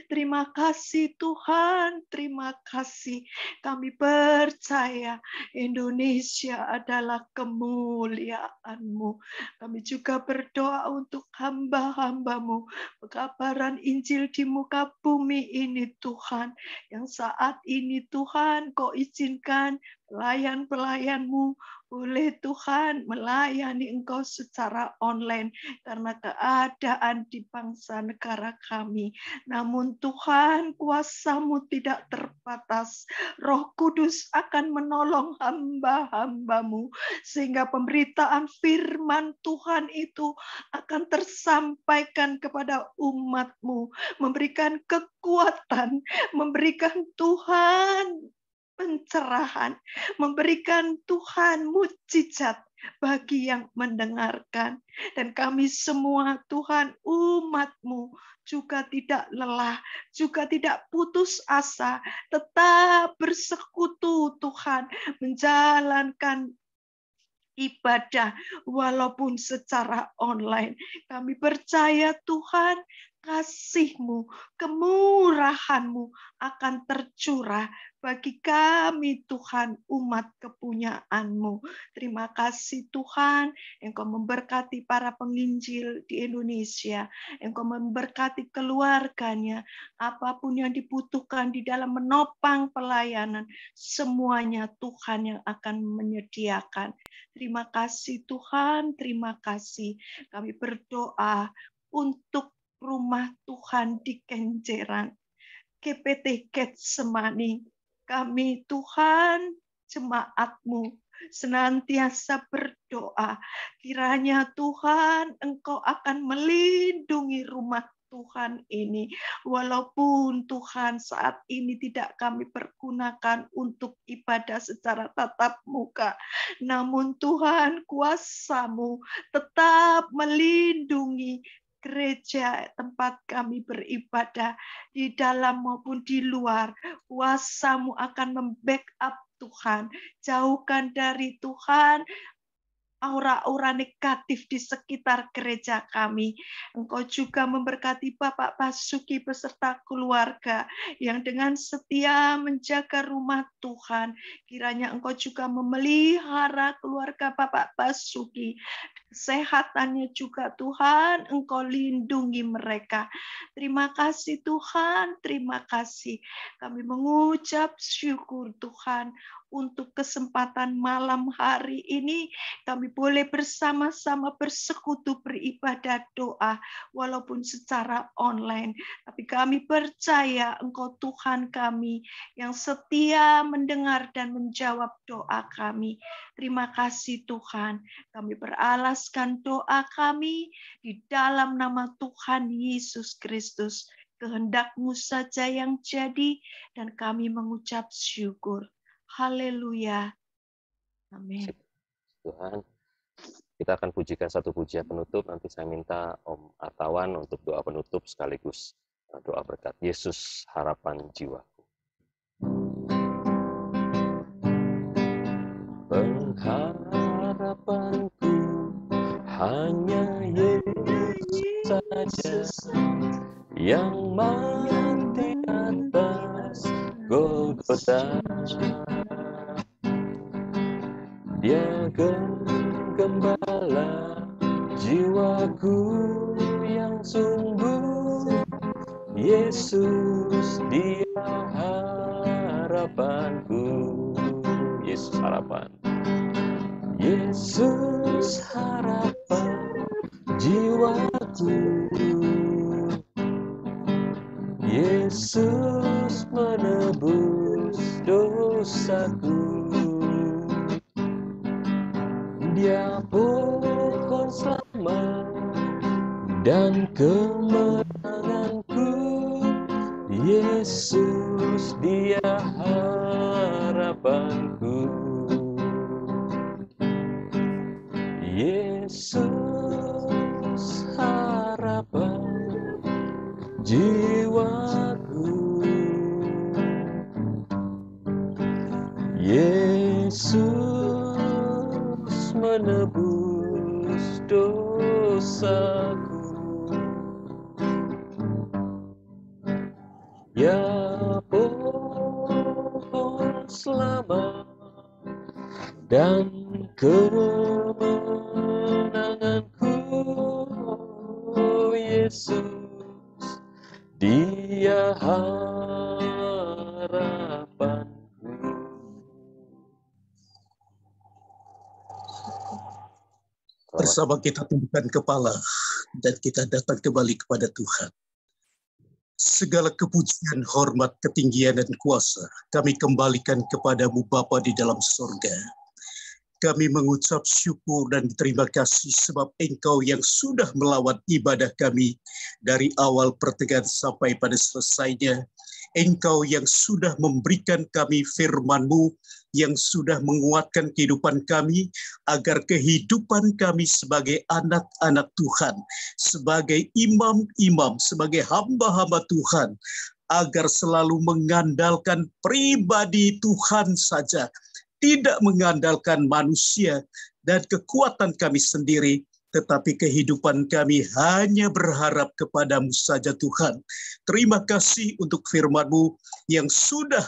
Terima kasih Tuhan, terima kasih. Kami percaya Indonesia adalah kemuliaan-Mu. Kami juga berdoa untuk hamba-hamba-Mu, pekabaran Injil di muka bumi ini Tuhan, yang saat ini Tuhan Kau izinkan pelayan-pelayan-Mu boleh Tuhan melayani Engkau secara online karena keadaan di bangsa negara kami. Namun Tuhan, kuasa-Mu tidak terbatas. Roh Kudus akan menolong hamba-hamba-Mu sehingga pemberitaan firman Tuhan itu akan tersampaikan kepada umat-Mu, memberikan kekuatan, memberikan Tuhan pencerahan, memberikan Tuhan mukjizat bagi yang mendengarkan. Dan kami semua Tuhan umat-Mu juga tidak lelah, juga tidak putus asa, tetap bersekutu Tuhan, menjalankan ibadah walaupun secara online. Kami percaya Tuhan, kasih-Mu, kemurahan-Mu akan tercurah bagi kami Tuhan, umat kepunyaan-Mu. Terima kasih Tuhan, Engkau memberkati para penginjil di Indonesia, Engkau memberkati keluarganya, apapun yang dibutuhkan di dalam menopang pelayanan, semuanya Tuhan yang akan menyediakan. Terima kasih Tuhan, terima kasih. Kami berdoa untuk rumah Tuhan di Kenjeran, GPT Getsemani. Kami Tuhan, jemaat-Mu, senantiasa berdoa. Kiranya Tuhan, Engkau akan melindungi rumah Tuhan ini. Walaupun Tuhan saat ini tidak kami pergunakan untuk ibadah secara tatap muka. Namun Tuhan, kuasa-Mu tetap melindungi gereja tempat kami beribadah di dalam maupun di luar. Kuasa-Mu akan membackup Tuhan. Jauhkan dari Tuhan aura-aura negatif di sekitar gereja kami. Engkau juga memberkati Bapak Basuki beserta keluarga yang dengan setia menjaga rumah Tuhan. Kiranya Engkau juga memelihara keluarga Bapak Basuki. Kesehatannya juga Tuhan, Engkau lindungi mereka. Terima kasih Tuhan, terima kasih. Kami mengucap syukur Tuhan untuk kesempatan malam hari ini. Kami boleh bersama-sama bersekutu beribadah doa walaupun secara online. Tapi kami percaya Engkau Tuhan kami yang setia mendengar dan menjawab doa kami. Terima kasih Tuhan. Kami beralaskan doa kami di dalam nama Tuhan Yesus Kristus. Kehendak-Mu saja yang jadi dan kami mengucap syukur. Haleluya. Amin. Tuhan, kita akan pujikan satu pujian penutup. Nanti saya minta Om Artawan untuk doa penutup sekaligus doa berkat. Yesus harapan jiwaku. Pengharapanku hanya Yesus saja, yang mati atas Golgota. Dia gembala jiwaku yang sungguh. Yesus dia harapanku. Yesus harapan. Yesus harapan jiwaku. Yesus menebus dosaku. Dia pohon selamat dan kemenanganku. Yesus dia harapanku. Yesus harapan jiwaku. menebus dosaku. Ya pohon selamat dan kemenanganku, Yesus, Dia harapanku. Bersama kita tundukkan kepala dan kita datang kembali kepada Tuhan. Segala kepujian, hormat, ketinggian, dan kuasa kami kembalikan kepadamu Bapa di dalam surga. Kami mengucap syukur dan terima kasih sebab Engkau yang sudah melawat ibadah kami dari awal pertengahan sampai pada selesainya. Engkau yang sudah memberikan kami firman-Mu yang sudah menguatkan kehidupan kami agar kehidupan kami sebagai anak-anak Tuhan, sebagai imam-imam, sebagai hamba-hamba Tuhan, agar selalu mengandalkan pribadi Tuhan saja, tidak mengandalkan manusia dan kekuatan kami sendiri, tetapi kehidupan kami hanya berharap kepadamu saja Tuhan. Terima kasih untuk firman-Mu yang sudah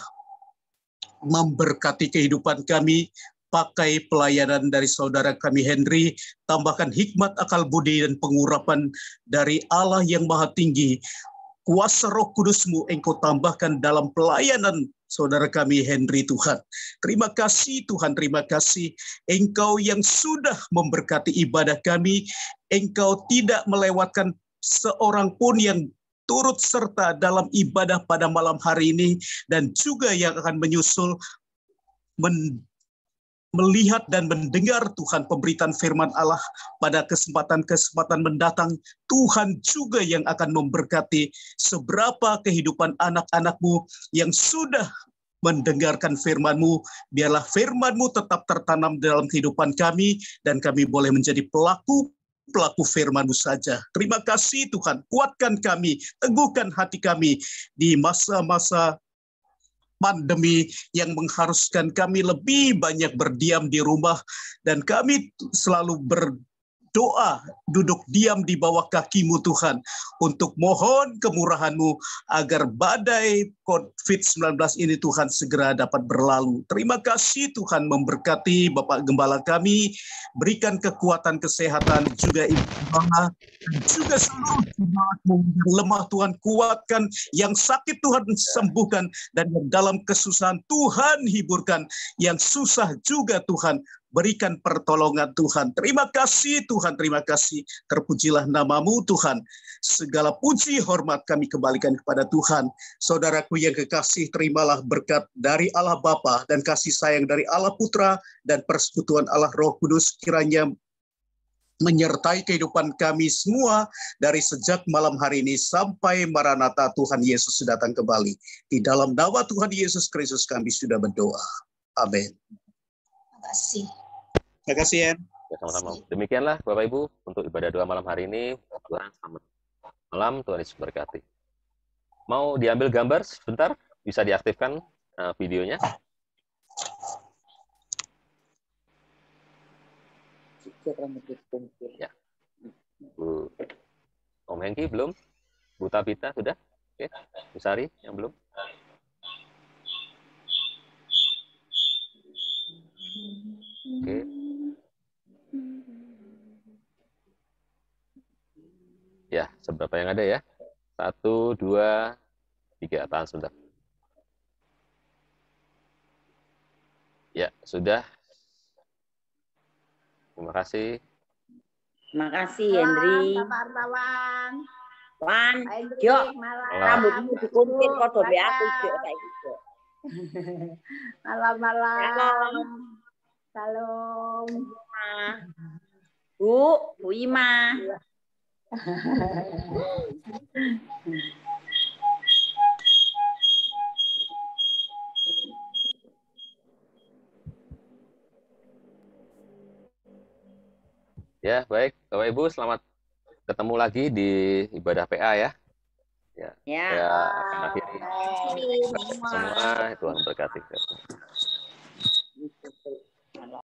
memberkati kehidupan kami. Pakai pelayanan dari saudara kami Henry, tambahkan hikmat, akal budi, dan pengurapan dari Allah yang Maha Tinggi. Kuasa Roh Kudus-Mu Engkau tambahkan dalam pelayanan saudara kami Henry Tuhan. Terima kasih Tuhan, terima kasih. Engkau yang sudah memberkati ibadah kami, Engkau tidak melewatkan seorang pun yang turut serta dalam ibadah pada malam hari ini, dan juga yang akan menyusul melihat dan mendengar Tuhan pemberitaan firman Allah pada kesempatan-kesempatan mendatang. Tuhan juga yang akan memberkati seberapa kehidupan anak-anak-Mu yang sudah mendengarkan firman-Mu. Biarlah firman-Mu tetap tertanam dalam kehidupan kami dan kami boleh menjadi pelaku firman-Mu saja. Terima kasih Tuhan, kuatkan kami, teguhkan hati kami di masa-masa pandemi yang mengharuskan kami lebih banyak berdiam di rumah, dan kami selalu berdoa duduk diam di bawah kaki-Mu Tuhan untuk mohon kemurahan-Mu agar badai COVID-19 ini Tuhan segera dapat berlalu. Terima kasih Tuhan, memberkati Bapak Gembala kami, berikan kekuatan kesehatan juga ibadah, dan juga seluruh jemaat-Mu yang lemah Tuhan kuatkan, yang sakit Tuhan sembuhkan, dan yang dalam kesusahan Tuhan hiburkan, yang susah juga Tuhan berikan pertolongan Tuhan. Terima kasih Tuhan, terima kasih. Terpujilah nama-Mu Tuhan. Segala puji hormat kami kembalikan kepada Tuhan. Saudaraku yang kekasih, terimalah berkat dari Allah Bapa dan kasih sayang dari Allah Putra dan persekutuan Allah Roh Kudus kiranya menyertai kehidupan kami semua dari sejak malam hari ini sampai Maranatha Tuhan Yesus datang kembali. Di dalam nama Tuhan Yesus Kristus kami sudah berdoa. Amin. Terima kasih. Terima kasih, Yen. Ya, sama-sama. Demikianlah Bapak Ibu untuk ibadah doa malam hari ini. Tuhan selamat malam, Tuhan Yesus berkati. Mau diambil gambar sebentar? Bisa diaktifkan videonya. Ya. Bu Om Hengki belum? Bu Tabita sudah? Oke. Bu Sari yang belum? Oke. Ya, seberapa yang ada ya? 1, 2, 3. Tahan sebentar. Ya, sudah. Terima kasih. Terima kasih, Henry. Malam. Wan, Henry, yo, malam. rambutmu dikuntit kok be aku yo saiki. Malam. Salam. Bu Ima. Ya, baik. Bapak Ibu, selamat ketemu lagi di ibadah PA ya. Ya. Saya akan akhiri. Semua Tuhan berkati.